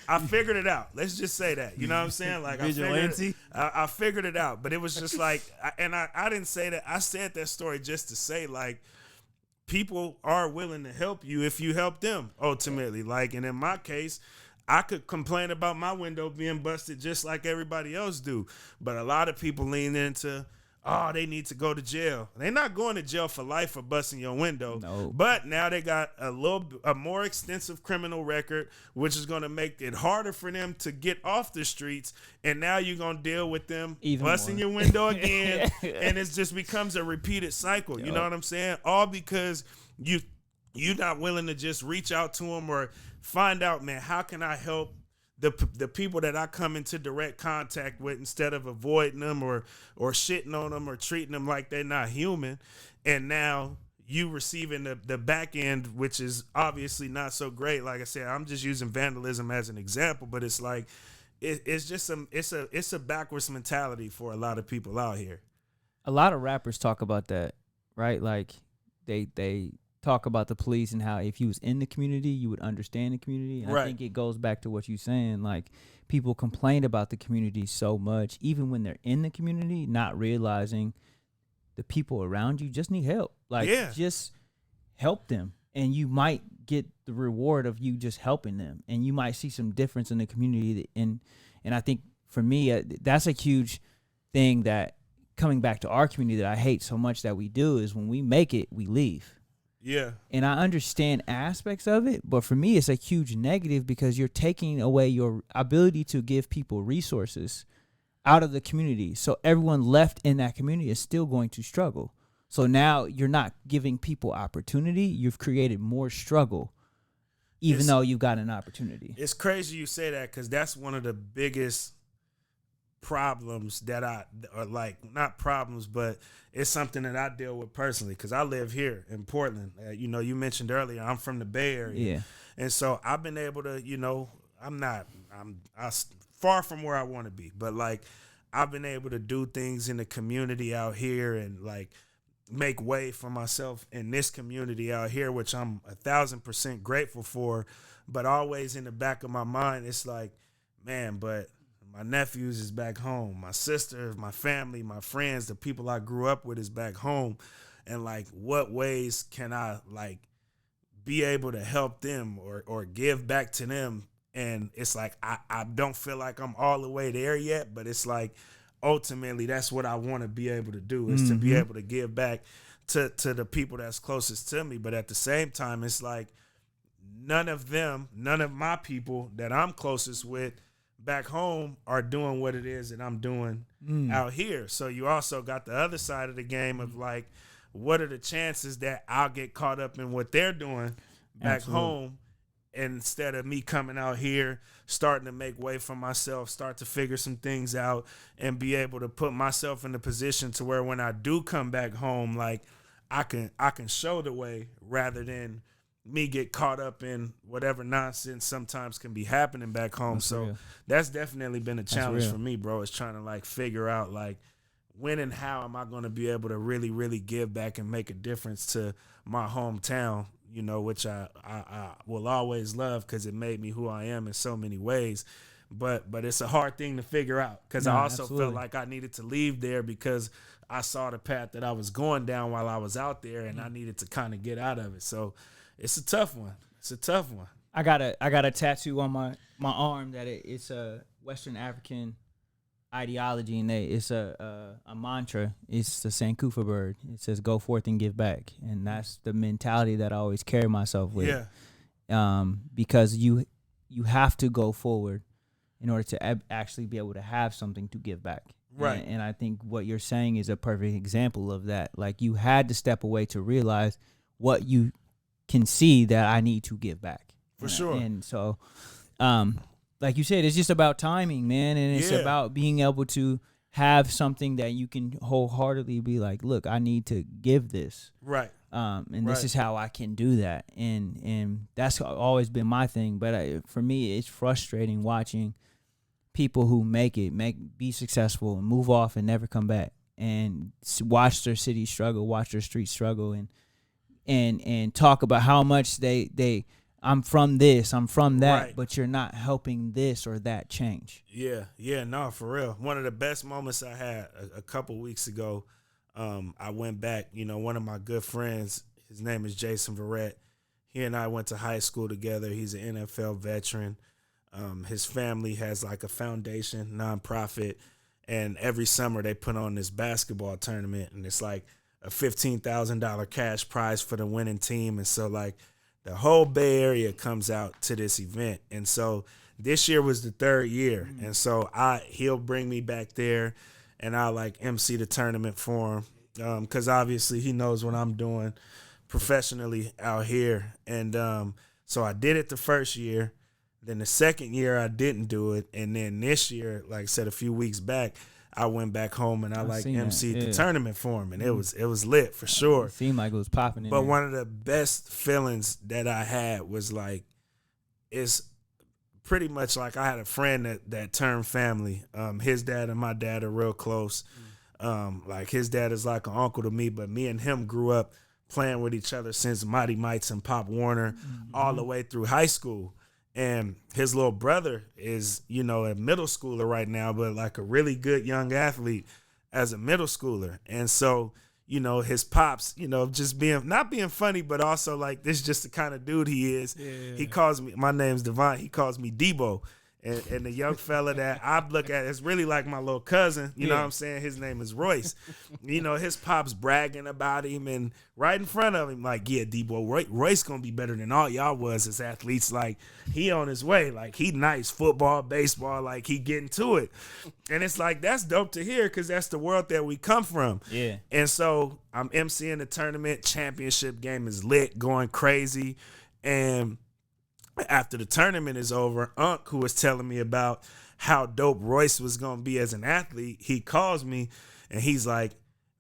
I figured it out. Let's just say that. You know what I'm saying? Like Vigilante. I figured it out. But it was just like, I didn't say that. I said that story just to say like, people are willing to help you if you help them ultimately. Like, and in my case, I could complain about my window being busted just like everybody else do. But a lot of people lean into, oh, they need to go to jail. They're not going to jail for life for busting your window. No. But now they got a more extensive criminal record, which is going to make it harder for them to get off the streets. And now you're going to deal with them Even busting more. your window again. And it just becomes a repeated cycle. You know what I'm saying? All because you're not willing to just reach out to them or find out, man, how can I help the people that I come into direct contact with, instead of avoiding them or shitting on them or treating them like they're not human. And now you receiving the back end, which is obviously not so great. Like I said, I'm just using vandalism as an example, but it's like it's just it's a backwards mentality for a lot of people out here. A lot of rappers talk about that, right? Like they talk about the police and how if you was in the community, you would understand the community. And Right. I think it goes back to what you're saying. Like, people complain about the community so much, even when they're in the community, not realizing the people around you just need help. Like, just help them. And you might get the reward of you just helping them. And you might see some difference in the community. And I think for me, that's a huge thing that coming back to our community that I hate so much that we do is when we make it, we leave. Yeah. And I understand aspects of it, but for me, it's a huge negative because you're taking away your ability to give people resources out of the community. So everyone left in that community is still going to struggle. So now you're not giving people opportunity. You've created more struggle, even though you've got an opportunity. It's crazy you say that, because that's one of the biggest problems that not problems, but it's something that I deal with personally, because I live here in Portland. You know, you mentioned earlier, I'm from the Bay Area. Yeah. And so I've been able to, you know, I'm far from where I want to be, but like I've been able to do things in the community out here and like make way for myself in this community out here, which I'm 1,000% grateful for. But always in the back of my mind, it's like, man, but my nephews is back home. My sister, my family, my friends, the people I grew up with is back home. And like, what ways can I like be able to help them or give back to them? And it's like, I don't feel like I'm all the way there yet, but it's like, ultimately, that's what I want to be able to do, is to be able to give back to the people that's closest to me. But at the same time, it's like none of my people that I'm closest with back home are doing what it is that I'm doing out here. So you also got the other side of the game of like, what are the chances that I'll get caught up in what they're doing back home, instead of me coming out here, starting to make way for myself, start to figure some things out, and be able to put myself in a position to where when I do come back home, like I can show the way, rather than me get caught up in whatever nonsense sometimes can be happening back home. That's definitely been a challenge for me, bro. Is trying to like figure out like when and how am I going to be able to really, really give back and make a difference to my hometown, you know, which I will always love because it made me who I am in so many ways. But it's a hard thing to figure out, because I also felt like I needed to leave there because I saw the path that I was going down while I was out there, and I needed to kind of get out of it. So it's a tough one. I got a tattoo on my arm that it's a Western African ideology, and it's a mantra. It's the Sankufa bird. It says, "Go forth and give back," and that's the mentality that I always carry myself with. Yeah. Because you have to go forward in order to actually be able to have something to give back. Right. And I think what you're saying is a perfect example of that. Like, you had to step away to realize what you can see that I need to give back. For sure. And so, like you said, it's just about timing, man. And it's about being able to have something that you can wholeheartedly be like, look, I need to give this. Right. And this is how I can do that. And that's always been my thing. But for me, it's frustrating watching people who be successful and move off and never come back and watch their city struggle, watch their street struggle, and talk about how much I'm from this, I'm from that, Right. but you're not helping this or that change. Yeah, no, for real. One of the best moments I had a couple weeks ago, I went back, one of my good friends, his name is Jason Verrett. He and I went to high school together. He's an NFL veteran. His family has like a foundation, nonprofit, and every summer they put on this basketball tournament, and it's like a $15,000 cash prize for the winning team. And so like the whole Bay Area comes out to this event. And so this year was the third year. And so he'll bring me back there, and I'll like MC the tournament for him, because obviously he knows what I'm doing professionally out here. And so I did it the first year. Then the second year I didn't do it. And then this year, like I said, a few weeks back, I went back home and I like MC'd the tournament for him. And it was lit for sure. It seemed like it was popping in But there. one of the best feelings that I had was like, it's pretty much like I had a friend that turned family. His dad and my dad are real close. Like his dad is like an uncle to me, but me and him grew up playing with each other since Mighty Mites and Pop Warner all the way through high school. And his little brother is, a middle schooler right now, but like a really good young athlete as a middle schooler. And so, his pops, just not being funny, but also like this is just the kind of dude he is. Yeah. He calls me, my name's Devon, he calls me Debo. And the young fella that I look at is really like my little cousin. You know what I'm saying? His name is Royce. His pop's bragging about him, and right in front of him, like, yeah, Debo, Royce going to be better than all y'all was as athletes. Like, he on his way. Like, he nice. Football, baseball, like, he getting to it. And it's like, that's dope to hear because that's the world that we come from. Yeah. And so I'm emceeing the tournament. Championship game is lit, going crazy. And after the tournament is over, Unc, who was telling me about how dope Royce was going to be as an athlete, he calls me and he's like,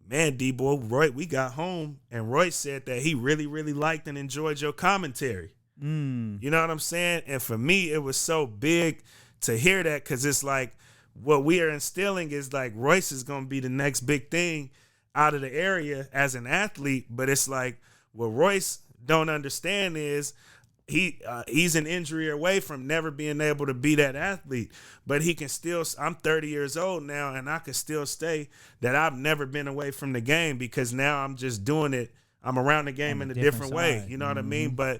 man, D-Boy, Roy, we got home and Royce said that he really, really liked and enjoyed your commentary. You know what I'm saying? And for me, it was so big to hear that because it's like what we are instilling is like Royce is going to be the next big thing out of the area as an athlete. But it's like what Royce don't understand is he's an injury away from never being able to be that athlete, but he can still, I'm 30 years old now and I can still say that I've never been away from the game because now I'm just doing it. I'm around the game in a different way. You know what I mean? But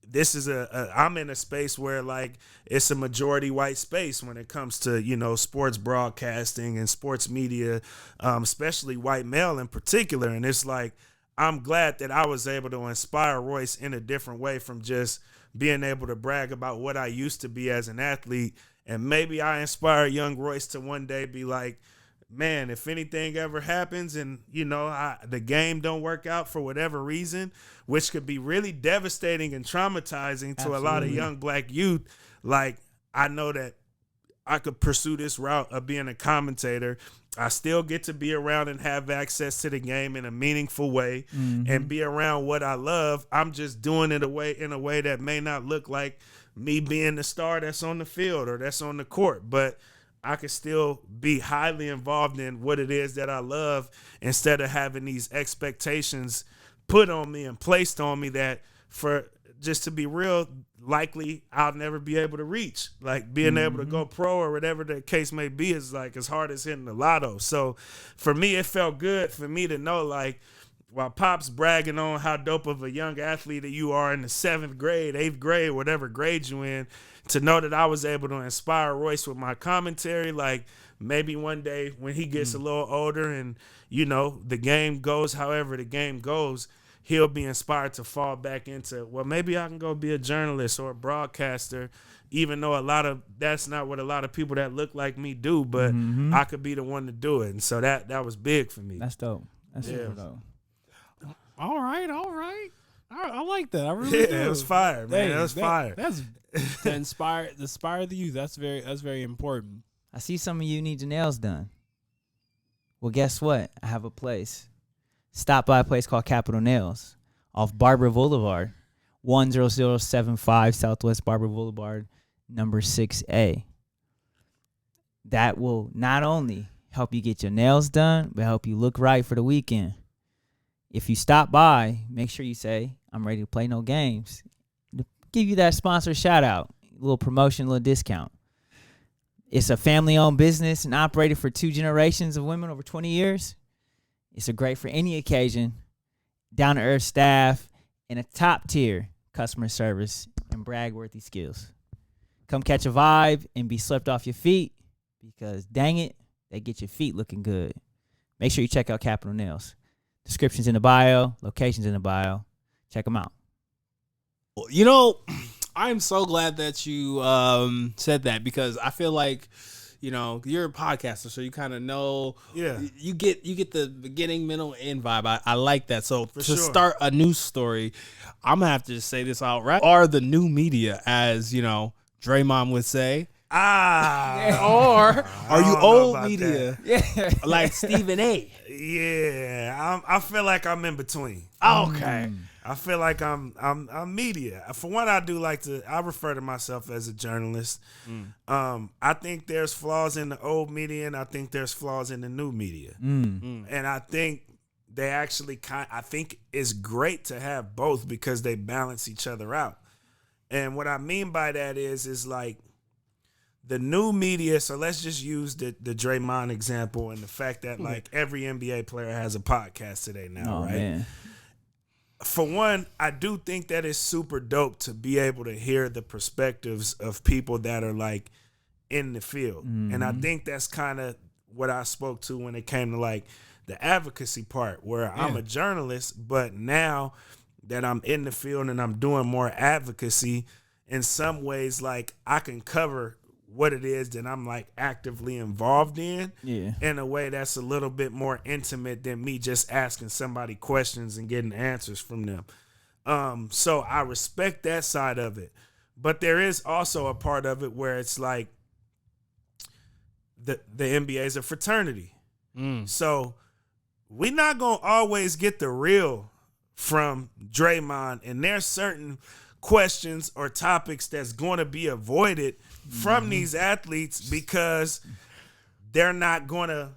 this is I'm in a space where like it's a majority white space when it comes to, sports broadcasting and sports media, especially white male in particular. And it's like, I'm glad that I was able to inspire Royce in a different way from just being able to brag about what I used to be as an athlete. And maybe I inspire young Royce to one day be like, man, if anything ever happens and, the game don't work out for whatever reason, which could be really devastating and traumatizing to a lot of young black youth, like I know that I could pursue this route of being a commentator. I still get to be around and have access to the game in a meaningful way and be around what I love. I'm just doing it in a way that may not look like me being the star that's on the field or that's on the court, but I can still be highly involved in what it is that I love instead of having these expectations put on me and placed on me that, for just to be real, likely I'll never be able to reach. Like being able to go pro or whatever the case may be is like as hard as hitting the lotto. So for me, it felt good for me to know, like, while Pop's bragging on how dope of a young athlete that you are in the 7th grade, 8th grade, whatever grade you in, to know that I was able to inspire Royce with my commentary. Like maybe one day when he gets a little older and, the game goes however the game goes, he'll be inspired to fall back into, well, maybe I can go be a journalist or a broadcaster, even though that's not what a lot of people that look like me do, but I could be the one to do it. And so that was big for me. That's dope. That's super dope. All right. I like that. I really do. It was fire, man. That was fire. That's to inspire the youth. That's very important. I see some of you need your nails done. Well, guess what? I have a place. Stop by a place called Capital Nails off Barber Boulevard, 10075 Southwest Barber Boulevard, number 6A. That will not only help you get your nails done, but help you look right for the weekend. If you stop by, make sure you say, I'm ready to play no games. Give you that sponsor shout out, a little promotion, a little discount. It's a family-owned business and operated for 2 generations of women over 20 years. It's a great for any occasion, down-to-earth staff, and a top-tier customer service and brag-worthy skills. Come catch a vibe and be swept off your feet because, dang it, they get your feet looking good. Make sure you check out Capital Nails. Descriptions in the bio, locations in the bio. Check them out. You know, I'm so glad that you said that because I feel like, you know, you're a podcaster, so you kind of know. Yeah. You get the beginning, middle, end vibe. I like that. So to sure. start a news story, I'm gonna have to just say this outright. Are the new media, as you know, Draymond would say. Or are you old media? Yeah. Like Stephen A. Yeah, I feel like I'm in between. Okay. I feel like I'm media. For one, I refer to myself as a journalist. I think there's flaws in the old media, and I think there's flaws in the new media. And I think they actually I think it's great to have both because they balance each other out. And what I mean by that is like the new media. So let's just use the Draymond example and the fact that like every NBA player has a podcast today now, right? Man. For one, I do think that it's super dope to be able to hear the perspectives of people that are like in the field. And I think that's kind of what I spoke to when it came to like the advocacy part where I'm a journalist, but now that I'm in the field and I'm doing more advocacy, in some ways, like I can cover what it is that I'm like actively involved in a way that's a little bit more intimate than me just asking somebody questions and getting answers from them. So I respect that side of it. But there is also a part of it where it's like the NBA is a fraternity. So we're not going to always get the real from Draymond, and there's certain questions or topics that's going to be avoided from these athletes because they're not going to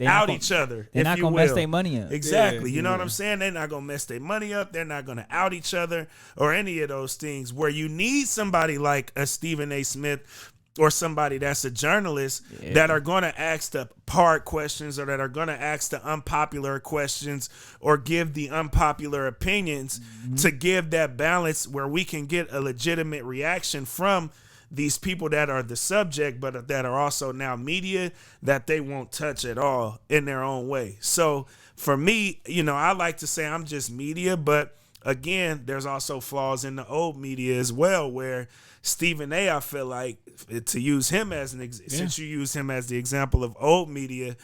out each other. They're not going to mess their money up. Exactly. You know what I'm saying? They're not going to mess their money up. They're not going to out each other or any of those things where you need somebody like a Stephen A. Smith or somebody that's a journalist that are going to ask the hard questions or that are going to ask the unpopular questions or give the unpopular opinions to give that balance where we can get a legitimate reaction from these people that are the subject, but that are also now media that they won't touch at all in their own way. So for me, you know, I like to say I'm just media, but again, there's also flaws in the old media as well, where Stephen A., I feel like, to use him as since you use him as the example of old media,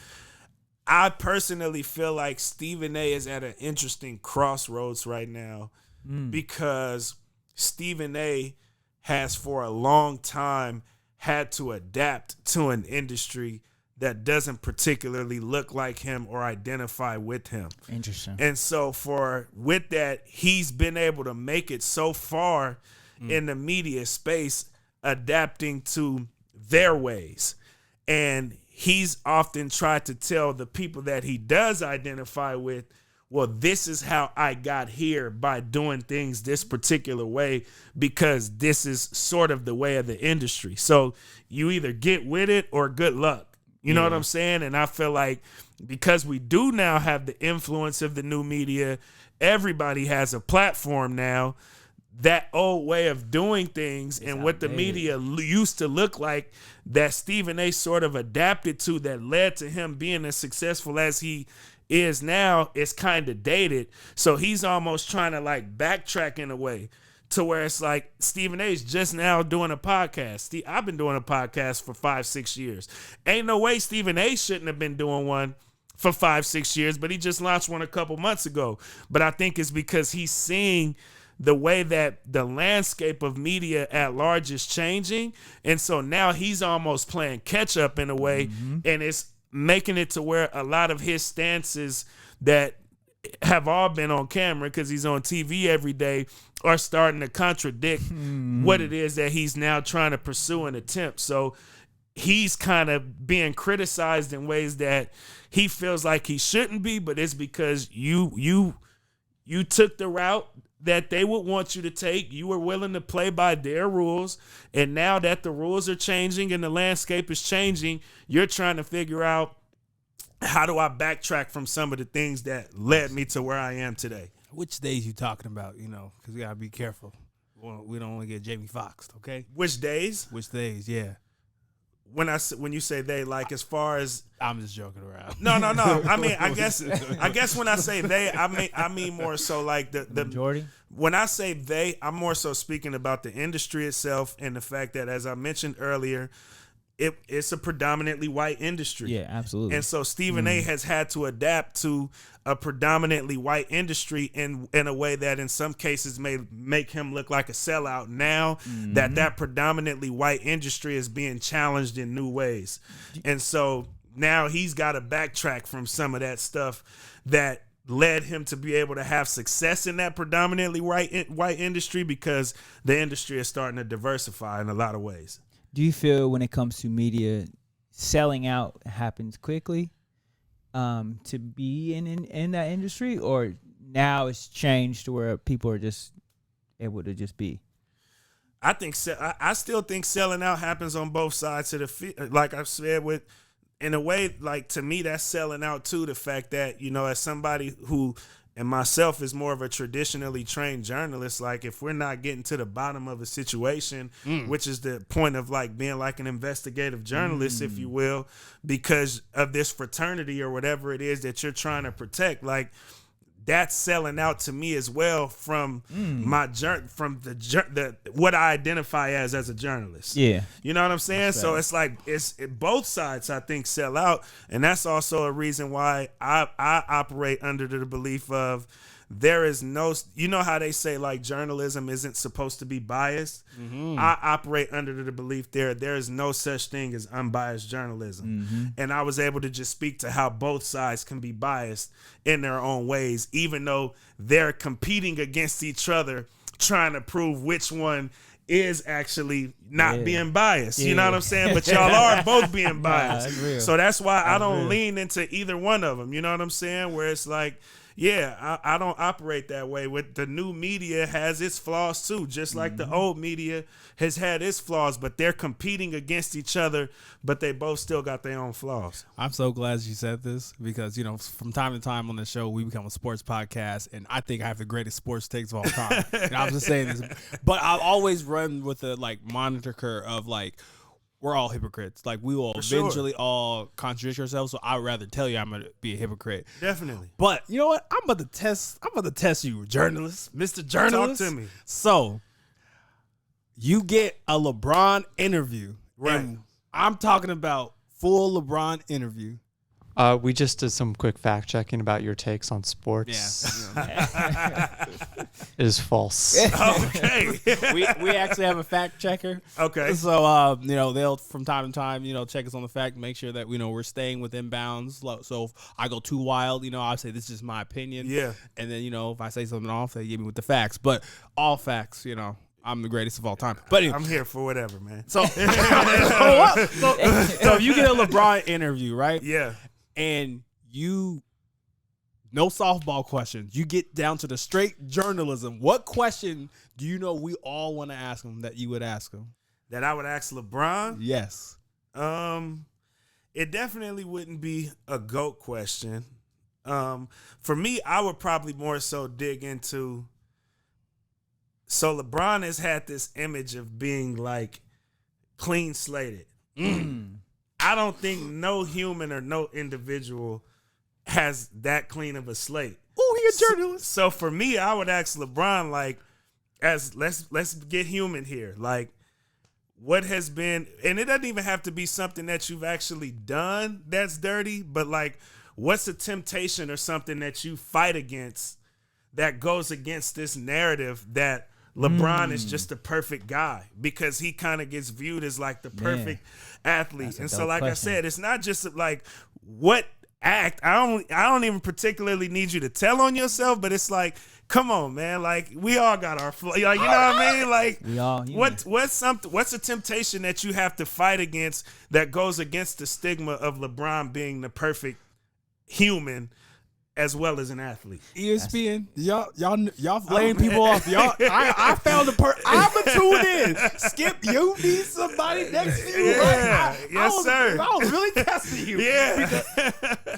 I personally feel like Stephen A. is at an interesting crossroads right now because Stephen A. has for a long time had to adapt to an industry that doesn't particularly look like him or identify with him. Interesting. And so with that, he's been able to make it so far in the media space, adapting to their ways. And he's often tried to tell the people that he does identify with, well, this is how I got here by doing things this particular way because this is sort of the way of the industry. So you either get with it or good luck. You know what I'm saying? And I feel like because we do now have the influence of the new media, everybody has a platform now. That old way of doing things and what the media used to look like that Stephen A. sort of adapted to that led to him being as successful as he is now is kind of dated. So he's almost trying to like backtrack in a way to where it's like Stephen A. is just now doing a podcast. I've been doing a podcast for 5-6 years. Ain't no way Stephen A. shouldn't have been doing one for 5-6 years, but he just launched one a couple months ago. But I think it's because he's seeing the way that the landscape of media at large is changing. And so now he's almost playing catch up in a way. And it's making it to where a lot of his stances that have all been on camera because he's on TV every day are starting to contradict what it is that he's now trying to pursue and attempt. So he's kind of being criticized in ways that he feels like he shouldn't be, but it's because you took the route that they would want you to take. You were willing to play by their rules, and now that the rules are changing and the landscape is changing, you're trying to figure out, how do I backtrack from some of the things that led me to where I am today? Which days you talking about, because we got to be careful. We don't want to get Jamie Foxxed, okay? Which days? Which days, yeah. When you say they, like as far as, I'm just joking around. No. I mean, I guess when I say they, I mean more so like the majority. When I say they, I'm more so speaking about the industry itself and the fact that, as I mentioned earlier, it's a predominantly white industry. Yeah, absolutely. And so Stephen A. has had to adapt to a predominantly white industry in a way that in some cases may make him look like a sellout now that predominantly white industry is being challenged in new ways. And so now he's got to backtrack from some of that stuff that led him to be able to have success in that predominantly white industry, because the industry is starting to diversify in a lot of ways. Do you feel when it comes to media, selling out happens quickly to be in that industry, or now it's changed to where people are just able to just be? I still think selling out happens on both sides of the field. Like I've said, in a way, like to me, that's selling out too. The fact that, as somebody who, and myself, is more of a traditionally trained journalist, like if we're not getting to the bottom of a situation, which is the point of like being like an investigative journalist, if you will, because of this fraternity or whatever it is that you're trying to protect, like that's selling out to me as well from what I identify as a journalist. Yeah. You know what I'm saying? So it's like both sides, I think, sell out. And that's also a reason why I operate under the belief of there is no, how they say like journalism isn't supposed to be biased. I operate under the belief there is no such thing as unbiased journalism. And I was able to just speak to how both sides can be biased in their own ways, even though they're competing against each other, trying to prove which one is actually not being biased. You know what I'm saying? But y'all are both being biased. So that's why I don't lean into either one of them. You know what I'm saying? Where it's like, I don't operate that way. With the new media has its flaws too, just like the old media has had its flaws, but they're competing against each other, but they both still got their own flaws. I'm so glad you said this because, from time to time on the show, we become a sports podcast, and I think I have the greatest sports takes of all time. And I'm just saying this, but I'll always run with the moniker of we're all hypocrites. Like, we will eventually all contradict ourselves. So I'd rather tell you I'm gonna be a hypocrite. Definitely. But you know what? I'm about to test you, journalist, Mr. Journalist. Talk to me. So you get a LeBron interview, right? And I'm talking about full LeBron interview. We just did some quick fact checking about your takes on sports. Yeah. It is false. Okay. we actually have a fact checker. Okay. So they'll from time to time check us on the fact, make sure that we're staying within bounds. So if I go too wild, I say this is just my opinion. Yeah. And then if I say something off, they give me with the facts. But all facts, I'm the greatest of all time. But anyway, I'm here for whatever, man. So if you get a LeBron interview, right? Yeah. And no softball questions. You get down to the straight journalism. What question do we all want to ask him that you would ask him? That I would ask LeBron? Yes. It definitely wouldn't be a GOAT question. For me, I would probably more so dig into. So LeBron has had this image of being like clean slated. I don't think no human or no individual has that clean of a slate. Oh, he a journalist. So for me, I would ask LeBron, let's get human here. Like, what has been, and it doesn't even have to be something that you've actually done that's dirty, but what's a temptation or something that you fight against that goes against this narrative that LeBron is just the perfect guy because he kind of gets viewed as like the perfect athlete. And so, like I said, it's not just like what act. I don't even particularly need you to tell on yourself, but it's like, come on, man. Like we all got our like, you know what I mean? Like We all what's a temptation that you have to fight against that goes against the stigma of LeBron being the perfect human as well as an athlete? ESPN, y'all laying people off. Y'all, I found I'm a tune in. Skip, you need somebody next to you. Yeah, yes, sir. I was really testing you. Yeah.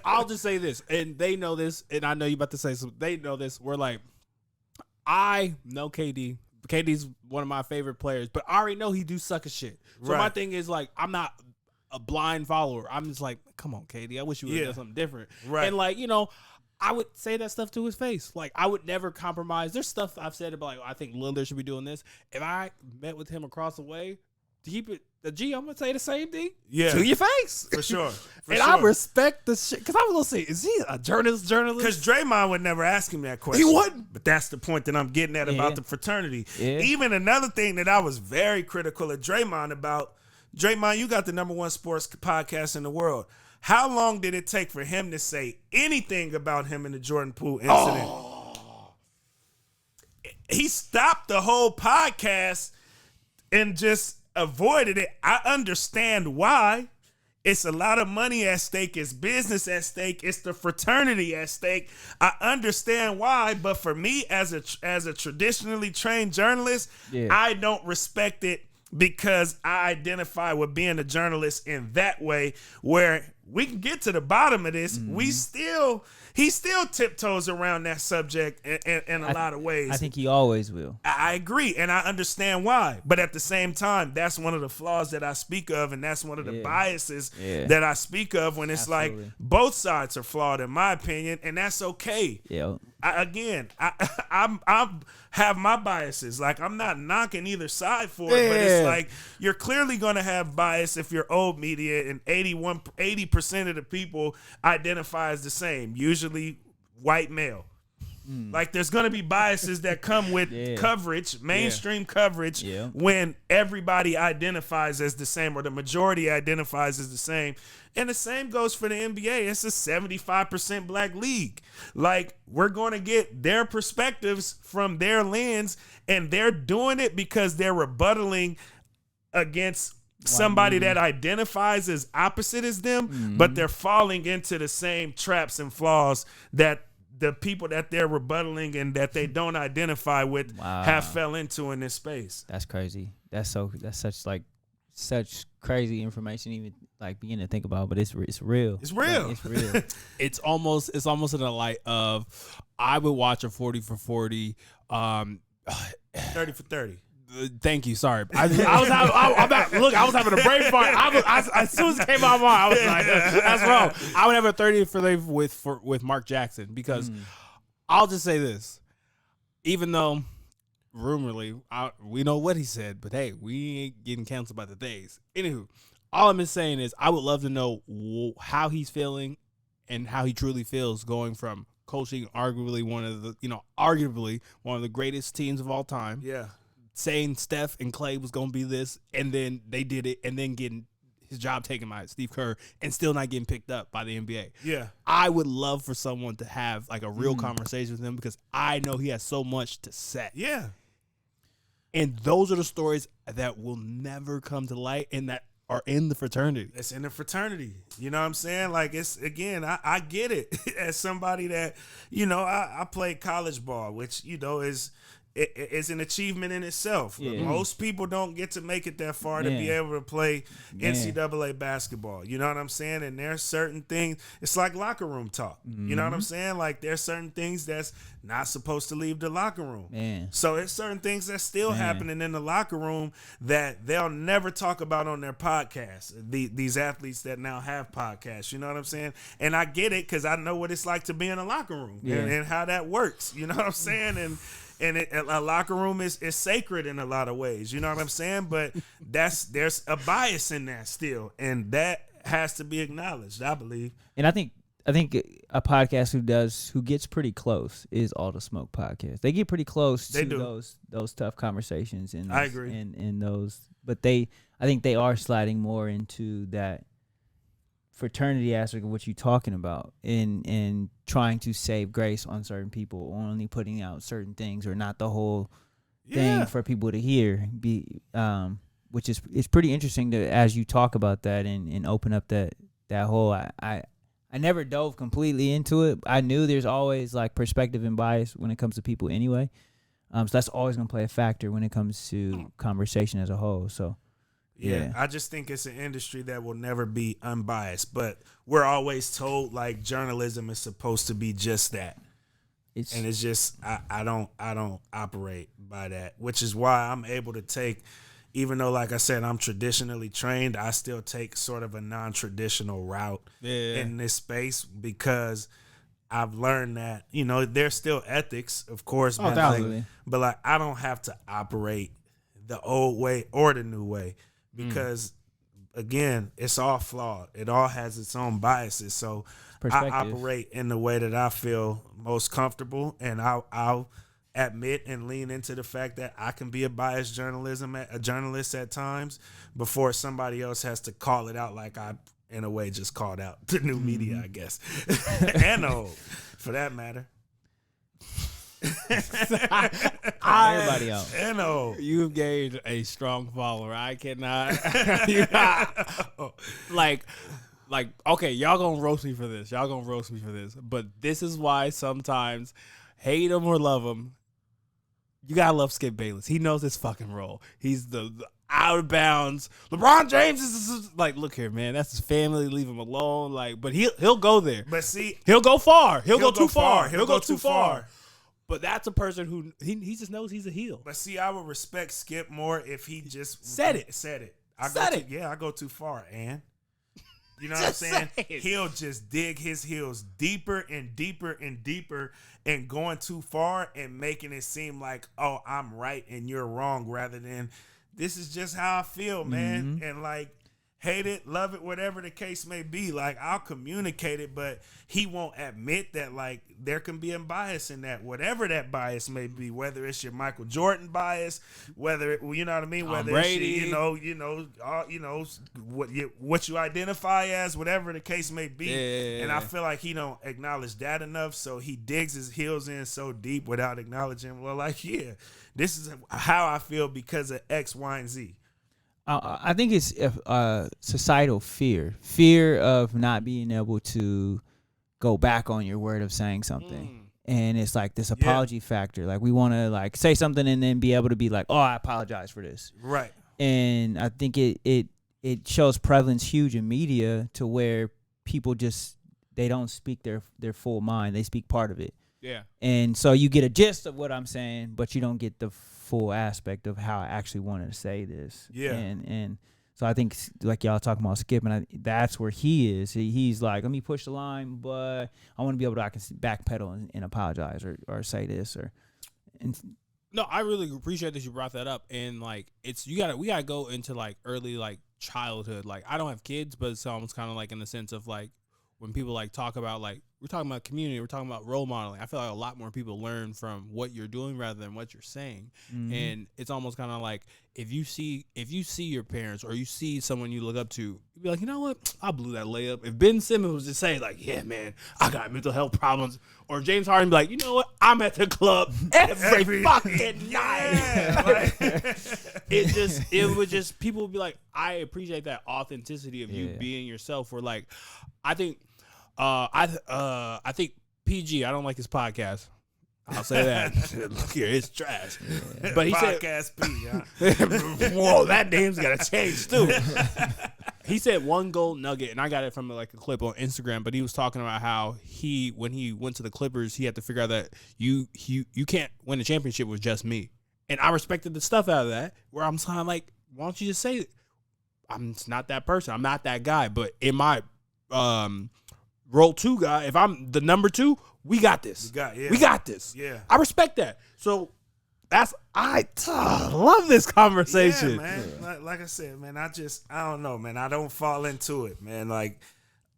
I'll just say this, and they know this, and I know you about to say something. They know this. We're like, I know KD. KD's one of my favorite players, but I already know he do suck as shit. So my thing is like, I'm not a blind follower. I'm just like, come on, KD. I wish you would have done something different. Right. And like, I would say that stuff to his face. Like, I would never compromise. There's stuff I've said about, like, I think Lillard should be doing this. If I met with him across the way, to keep it the G, I'm going to say the same thing to your face. For sure. I respect the shit. Because I was going to say, is he a journalist? Because Draymond would never ask him that question. He wouldn't. But that's the point that I'm getting at about the fraternity. Yeah. Even another thing that I was very critical of Draymond about, Draymond, you got the #1 sports podcast in the world. How long did it take for him to say anything about him in the Jordan Poole incident? He stopped the whole podcast and just avoided it. I understand why. It's a lot of money at stake. It's business at stake. It's the fraternity at stake. I understand why, but for me as a traditionally trained journalist, I don't respect it because I identify with being a journalist in that way where we can get to the bottom of this. He still tiptoes around that subject in a lot of ways. I think he always will. I agree, and I understand why. But at the same time, that's one of the flaws that I speak of, and that's one of the biases that I speak of when it's like both sides are flawed, in my opinion, and that's okay. Yeah. I have my biases. Like, I'm not knocking either side for it, but it's like you're clearly going to have bias if you're old media and 80% of the people identify as the same, usually white male. Like, there's going to be biases that come with coverage, mainstream coverage, when everybody identifies as the same or the majority identifies as the same. And the same goes for the NBA. It's a 75% black league. Like, we're going to get their perspectives from their lens, and they're doing it because they're rebuttaling against somebody that identifies as opposite as them, but they're falling into the same traps and flaws that the people that they're rebuttaling and that they don't identify with have fell into in this space. That's crazy. That's such crazy information, even like beginning to think about, but it's real. It's real. It's real. It's almost in the light of, I would watch a 40 for 40, 30 for 30. Thank you. Sorry, I was having a brain fart. As soon as it came out, I was like, "That's wrong." I would have a 30 for them with Mark Jackson because I'll just say this: even though rumorly we know what he said, but hey, we ain't getting canceled by the days. Anywho, all I'm just saying is I would love to know how he's feeling and how he truly feels going from coaching arguably one of the greatest teams of all time. Yeah. Saying Steph and Clay was going to be this, and then they did it, and then getting his job taken by Steve Kerr and still not getting picked up by the NBA. Yeah. I would love for someone to have like a real conversation with him because I know he has so much to say. Yeah. And those are the stories that will never come to light and that are in the fraternity. It's in the fraternity. You know what I'm saying? Like, it's, again, I get it. As somebody that, I played college ball, which, is an achievement in itself. Yeah. Most people don't get to make it that far to be able to play NCAA basketball. You know what I'm saying? And there's certain things, it's like locker room talk. You know what I'm saying? Like, there's certain things that's not supposed to leave the locker room. Man. So it's certain things that's still happening in the locker room that they'll never talk about on their podcast. These athletes that now have podcasts, you know what I'm saying? And I get it because I know what it's like to be in a locker room and how that works. You know what I'm saying? And a locker room is sacred in a lot of ways. You know what I'm saying? But there's a bias in that still. And that has to be acknowledged, I believe. And I think I think a podcast who gets pretty close is All the Smoke podcast. They get pretty close to those tough conversations and I agree. And those, but I think they are sliding more into that fraternity aspect of what you're talking about, and trying to save grace on certain people, only putting out certain things or not the whole thing for people to hear. Which is it's pretty interesting to, as you talk about that and open up that whole. I never dove completely into it. I knew there's always like perspective and bias when it comes to people anyway. So that's always gonna play a factor when it comes to conversation as a whole. So. Yeah, I just think it's an industry that will never be unbiased, but we're always told like journalism is supposed to be just that. And it's just I don't operate by that, which is why I'm able to take, even though like I said I'm traditionally trained, I still take sort of a non-traditional route in this space, because I've learned that, you know, there's still ethics, of course, but like I don't have to operate the old way or the new way. Because again, it's all flawed. It all has its own biases. So I operate in the way that I feel most comfortable, and I'll admit and lean into the fact that I can be a biased journalist at times before somebody else has to call it out, like I in a way just called out the new media, I guess, and the old, for that matter. Everybody else. You've gained a strong follower. I cannot. like, okay, y'all gonna roast me for this. But this is why sometimes, hate him or love him, you gotta love Skip Bayless. He knows his fucking role. He's the out of bounds. LeBron James is like, look here, man. That's his family. Leave him alone. Like, but he'll go there. But see, he'll go far. He'll go too far. He'll go too far. But that's a person who he just knows he's a heel. But see, I would respect Skip more if he just said it. I go too far, and you know what I'm saying? He'll just dig his heels deeper and deeper and deeper, and going too far and making it seem like, oh, I'm right and you're wrong, rather than this is just how I feel, man. And like, hate it, love it, whatever the case may be. Like, I'll communicate it, but he won't admit that, like, there can be a bias in that, whatever that bias may be, whether it's your Michael Jordan bias, whether it, you know what I mean, whether Brady. it's what you identify as, whatever the case may be. Yeah. And I feel like he don't acknowledge that enough, so he digs his heels in so deep without acknowledging, well, like, yeah, this is how I feel because of X, Y, and Z. I think it's societal fear of not being able to go back on your word of saying something. And it's like this apology factor. Like, we want to like say something and then be able to be like, oh, I apologize for this. Right. And I think it shows prevalence huge in media, to where people just, they don't speak their full mind. They speak part of it. Yeah. And so you get a gist of what I'm saying, but you don't get the full aspect of how I actually wanted to say this. Yeah. And so I think, like y'all talking about Skip, and that's where he is. He's like, let me push the line, but I want to be able to, I can backpedal and apologize or say this No, I really appreciate that you brought that up. And like, we gotta go into like early like childhood. Like, I don't have kids, but it's almost kind of like in the sense of like, when people like talk about like, we're talking about community, we're talking about role modeling, I feel like a lot more people learn from what you're doing rather than what you're saying. And it's almost kind of like, if you see your parents or you see someone you look up to, you'd be like, you know what, I blew that layup. If Ben Simmons was just saying like, yeah, man, I got mental health problems, or James Harden be like, you know what, I'm at the club every fucking night. It would just people would be like, I appreciate that authenticity of you being yourself. Where like, I think P.G, I don't like his podcast. I'll say that. Look here, it's trash. But he podcast said, whoa, that name's got to change too. He said one gold nugget, and I got it from like a clip on Instagram, but he was talking about how when he went to the Clippers, he had to figure out that you can't win a championship with just me. And I respected the stuff out of that, where I'm kind of like, why don't you just say, I'm not that person, I'm not that guy, but in my role 2 guy, if I'm the number 2, we got this. We got this. Yeah. I respect that. So I love this conversation. Yeah, man. Like I said, man, I don't know, man. I don't fall into it, man. Like,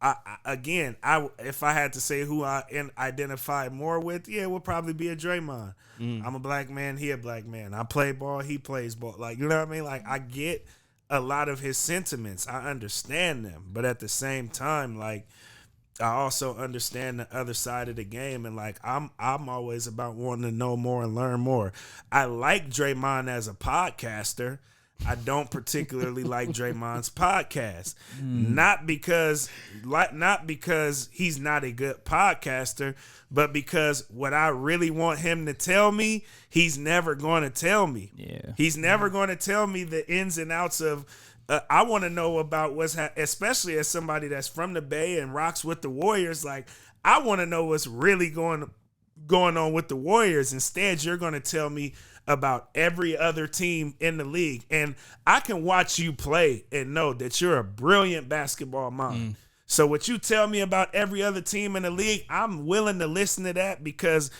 if I had to say who I identify more with, it would probably be a Draymond. I'm a black man, he a black man. I play ball, he plays ball. Like, you know what I mean? Like, I get a lot of his sentiments. I understand them, but at the same time, like, I also understand the other side of the game, and like I'm always about wanting to know more and learn more. I like Draymond as a podcaster. I don't particularly like Draymond's podcast. Not because he's not a good podcaster, but because what I really want him to tell me, he's never going to tell me. Yeah. He's never going to tell me the ins and outs of I want to know about especially as somebody that's from the Bay and rocks with the Warriors. Like, I want to know what's really going on with the Warriors. Instead, you're going to tell me about every other team in the league. And I can watch you play and know that you're a brilliant basketball mind. So what you tell me about every other team in the league, I'm willing to listen to that because,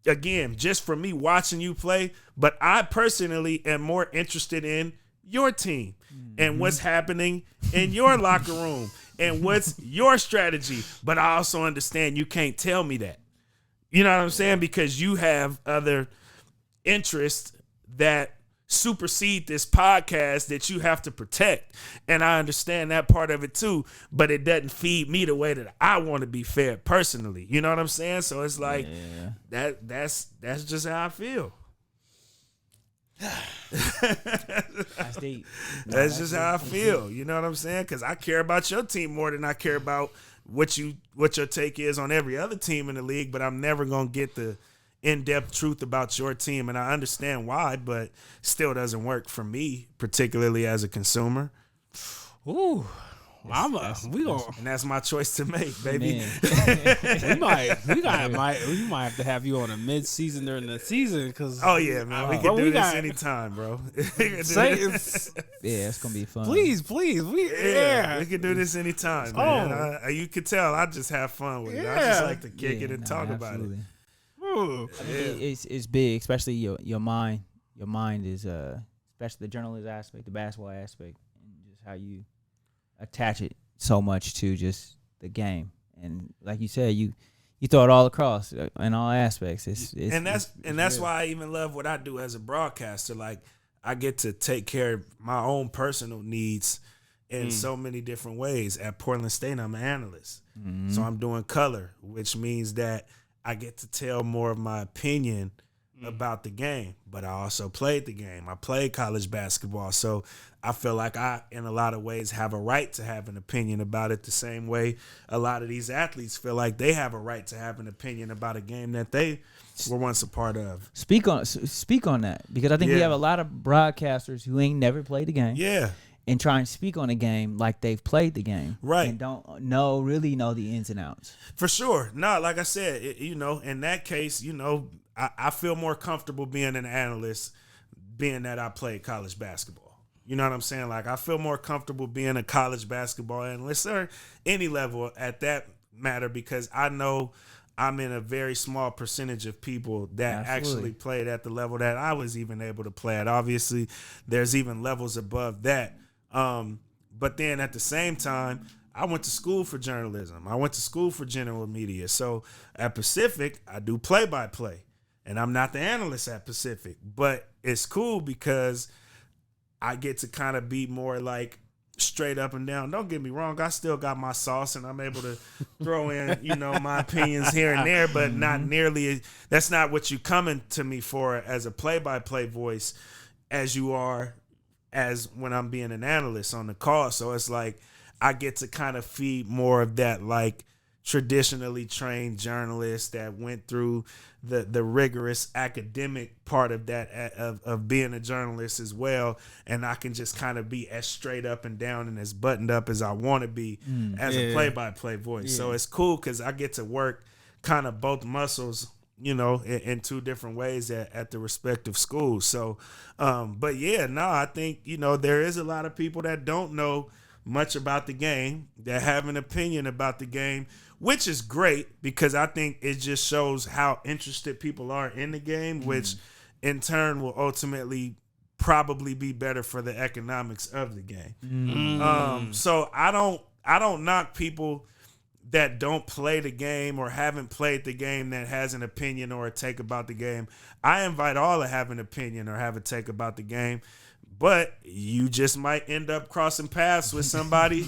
again, just for me watching you play, but I personally am more interested in your team and what's happening in your locker room and what's your strategy. But I also understand you can't tell me that. You know what I'm saying? Because you have other interests that supersede this podcast that you have to protect. And I understand that part of it too, but it doesn't feed me the way that I want to be fed personally. You know what I'm saying? So it's like that's just how I feel. That's deep. That's just how I feel. You know what I'm saying? Because I care about your team more than I care about what your take is on every other team in the league. But I'm never gonna get the in-depth truth about your team, and I understand why, but still doesn't work for me, particularly as a consumer. Ooh. And that's my choice to make, baby. we might have to have you on a mid-season during the season because man, we can do this anytime, bro. It's gonna be fun. Please, we can do this anytime, man. You could tell I just have fun with it. I just like to kick it and talk about it. Ooh. I mean, it's big, especially your mind. Your mind is especially the journalist aspect, the basketball aspect, and just how you attach it so much to just the game. And like you said, you throw it all across in all aspects. That's why I even love what I do as a broadcaster. Like, I get to take care of my own personal needs in so many different ways. At Portland State, I'm an analyst. So I'm doing color, which means that I get to tell more of my opinion about the game, but I also played the game. I played college basketball, so I feel like I, in a lot of ways, have a right to have an opinion about it the same way a lot of these athletes feel like they have a right to have an opinion about a game that they were once a part of. Speak on that, because I think we have a lot of broadcasters who ain't never played the game. Yeah. And try and speak on a game like they've played the game. Right. And don't really know the ins and outs. For sure. No, like I said, in that case, I feel more comfortable being an analyst, being that I played college basketball. You know what I'm saying? Like, I feel more comfortable being a college basketball analyst or any level at that matter, because I know I'm in a very small percentage of people that actually played at the level that I was even able to play at. Obviously, there's even levels above that. But then at the same time, I went to school for journalism. I went to school for general media. So at Pacific, I do play-by-play. And I'm not the analyst at Pacific. But it's cool because I get to kind of be more like straight up and down. Don't get me wrong, I still got my sauce and I'm able to throw in, my opinions here and there, but not nearly. That's not what you coming to me for as a play-by-play voice as you are as when I'm being an analyst on the call. So it's like I get to kind of feed more of that like traditionally trained journalist that went through the rigorous academic part of that of being a journalist as well, and I can just kind of be as straight up and down and as buttoned up as I want to be as a play-by-play voice. So it's cool because I get to work kind of both muscles, in two different ways at the respective schools. So I think there is a lot of people that don't know much about the game, that have an opinion about the game, which is great because I think it just shows how interested people are in the game, which in turn will ultimately probably be better for the economics of the game. So I don't knock people that don't play the game or haven't played the game that has an opinion or a take about the game. I invite all to have an opinion or have a take about the game. But you just might end up crossing paths with somebody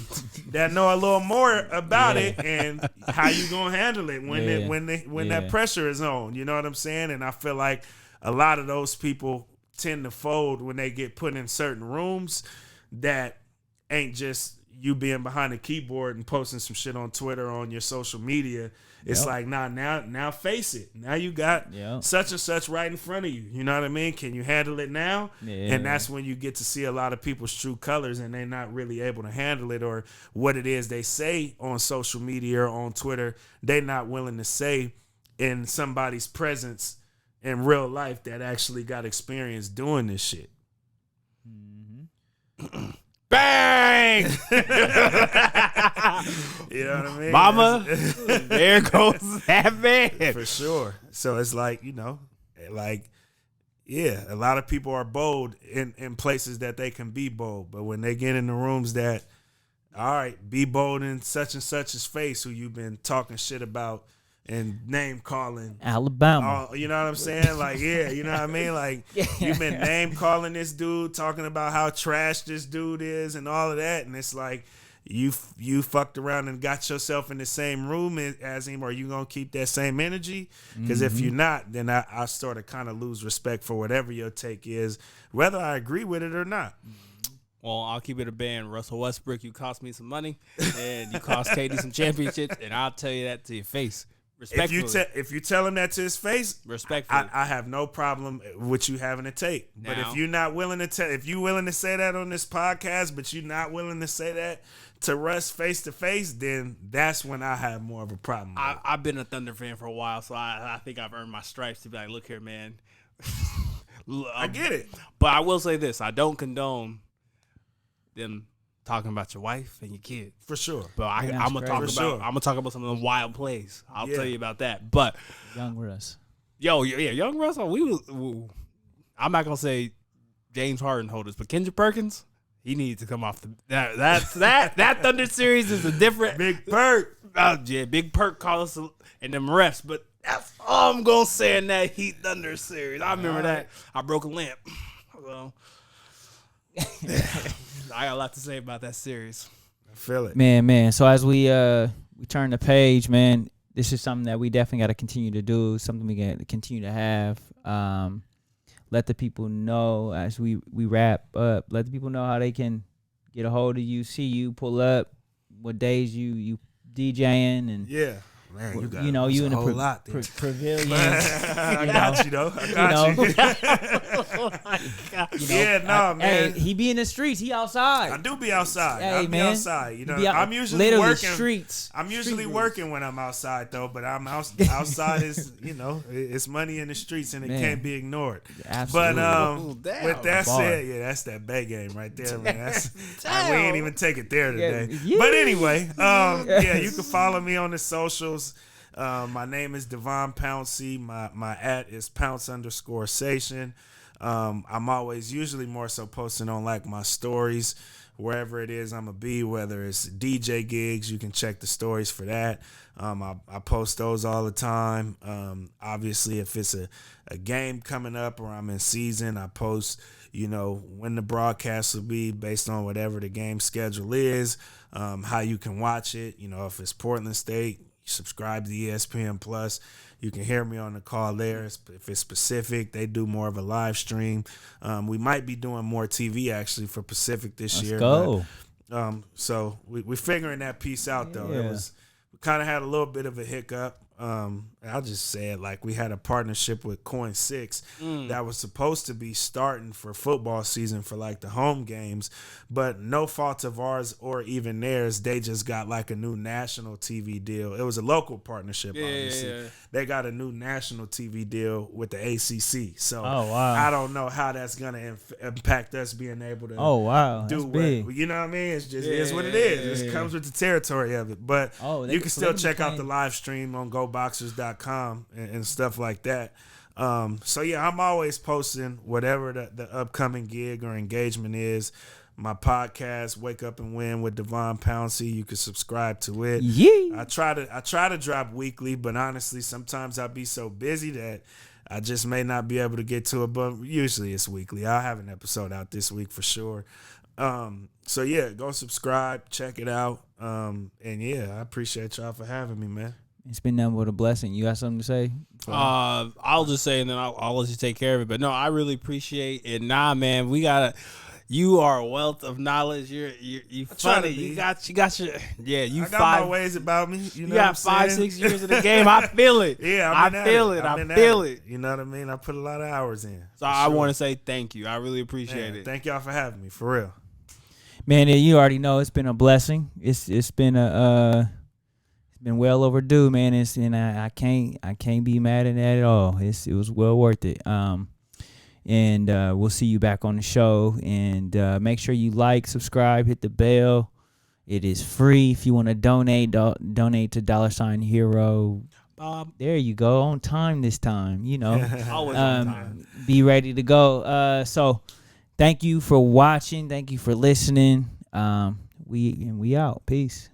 that know a little more about it and how you gonna handle it when that pressure is on. You know what I'm saying? And I feel like a lot of those people tend to fold when they get put in certain rooms that ain't just you being behind a keyboard and posting some shit on Twitter or on your social media. It's like, now face it. Now you got such and such right in front of you. You know what I mean? Can you handle it now? Yeah. And that's when you get to see a lot of people's true colors and they're not really able to handle it, or what it is they say on social media or on Twitter, they're not willing to say in somebody's presence in real life that actually got experience doing this shit. Mm-hmm. Bang! You know what I mean? Mama, there goes that man. For sure. So it's like, a lot of people are bold in places that they can be bold. But when they get in the rooms that, all right, be bold in such and such's face who you've been talking shit about and name calling Alabama. You know what I'm saying? Like, you know what I mean? Like, you've been name calling this dude, talking about how trash this dude is and all of that. And it's like, you fucked around and got yourself in the same room as him. Are you going to keep that same energy? Because if you're not, then I sort of kind of lose respect for whatever your take is, whether I agree with it or not. Well, I'll keep it a band. Russell Westbrook, you cost me some money, and you cost KD some championships, and I'll tell you that to your face. If you tell him that to his face, respectfully, I have no problem with you having a take. But if you're not willing to if you're willing to say that on this podcast, but you're not willing to say that to Russ face to face, then that's when I have more of a problem. I've been a Thunder fan for a while, so I think I've earned my stripes to be like, look here, man. I get it, but I will say this: I don't condone them talking about your wife and your kids. For sure. But I'm gonna talk about some of the wild plays. I'll tell you about that. But Young Russ. Young Russ. I'm not gonna say James Harden holders, but Kendrick Perkins, he needs to come off that Thunder series is a different Big Perk. Big Perk call us and them refs, but that's all I'm gonna say in that Heat Thunder series. I remember that. I broke a lamp. Well, I got a lot to say about that series. I feel it. Man. So as we turn the page, man, this is something that we definitely got to continue to do, something we got to continue to have. Let the people know as we wrap up, let the people know how they can get a hold of you, see you, pull up, what days you DJing, and man, you got you in a the whole lot pavilion. I got you though. I got you. Man. Hey, he be in the streets. He outside. I do be outside. Hey, I be man. outside. I'm usually literally working. Streets. I'm usually working when I'm outside though, but I'm outside is it's money in the streets and it can't be ignored. Absolutely. But with that said, that's that Bay game right there, man. We ain't even take it there today. Yeah. But anyway, you can follow me on the socials. My name is Devon Pouncey. My @ is Pounce_sation. I'm always usually more so posting on like my stories, wherever it is I'm gonna be, whether it's DJ gigs, you can check the stories for that. I post those all the time. Obviously if it's a game coming up or I'm in season, I post, when the broadcast will be based on whatever the game schedule is, how you can watch it. If it's Portland State, subscribe to ESPN Plus. You can hear me on the call there. If it's Pacific, they do more of a live stream. We might be doing more TV actually for Pacific this year. Let's go. So we're figuring that piece out though. We kind of had a little bit of a hiccup. I'll just say it, like we had a partnership with Coin 6 that was supposed to be starting for football season for like the home games, but no fault of ours or even theirs, they just got like a new national TV deal. It was a local partnership, obviously. Yeah. They got a new national TV deal with the ACC. So I don't know how that's gonna impact us being able to do big. You know what I mean? It's just is what it is. It comes with the territory of it. But you can still check out the live stream on GoBoxers.com and stuff like that. So yeah, I'm always posting whatever the upcoming gig or engagement is. My podcast, Wake Up and Win with Devon Pouncey. You can subscribe to it. Yeah. I try to drop weekly, but honestly, sometimes I'll be so busy that I just may not be able to get to it. But usually it's weekly. I'll have an episode out this week for sure. So yeah, go subscribe, check it out. And yeah, I appreciate y'all for having me, man. It's been nothing but a blessing. You got something to say? I'll just say, and then I'll let you take care of it. But no, I really appreciate it. Nah, man, you are a wealth of knowledge. You funny. You got your You I got my ways about me. You know, got 5-6 years in the game. I feel it. Yeah, I feel it. You know what I mean? I put a lot of hours in. So I want to say thank you. I really appreciate it. Thank y'all for having me, for real. Man, you already know it's been a blessing. It's been it's been well overdue, man. I can't be mad at that at all. It was well worth it. And we'll see you back on the show. And make sure you like, subscribe, hit the bell. It is free. If you want to donate to $Hero Bob. There you go. On time this time. You know. Always on time. Be ready to go. So thank you for watching. Thank you for listening. We out. Peace.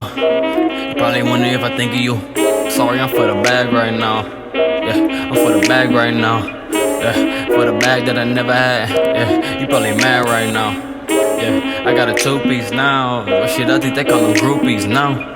Probably wondering if I think of you. Sorry, I'm for the bag right now. Yeah, I'm for the bag right now. Yeah, for the bag that I never had. Yeah, you probably mad right now. Yeah, I got a 2-piece now. Shit, I think they call them groupies now.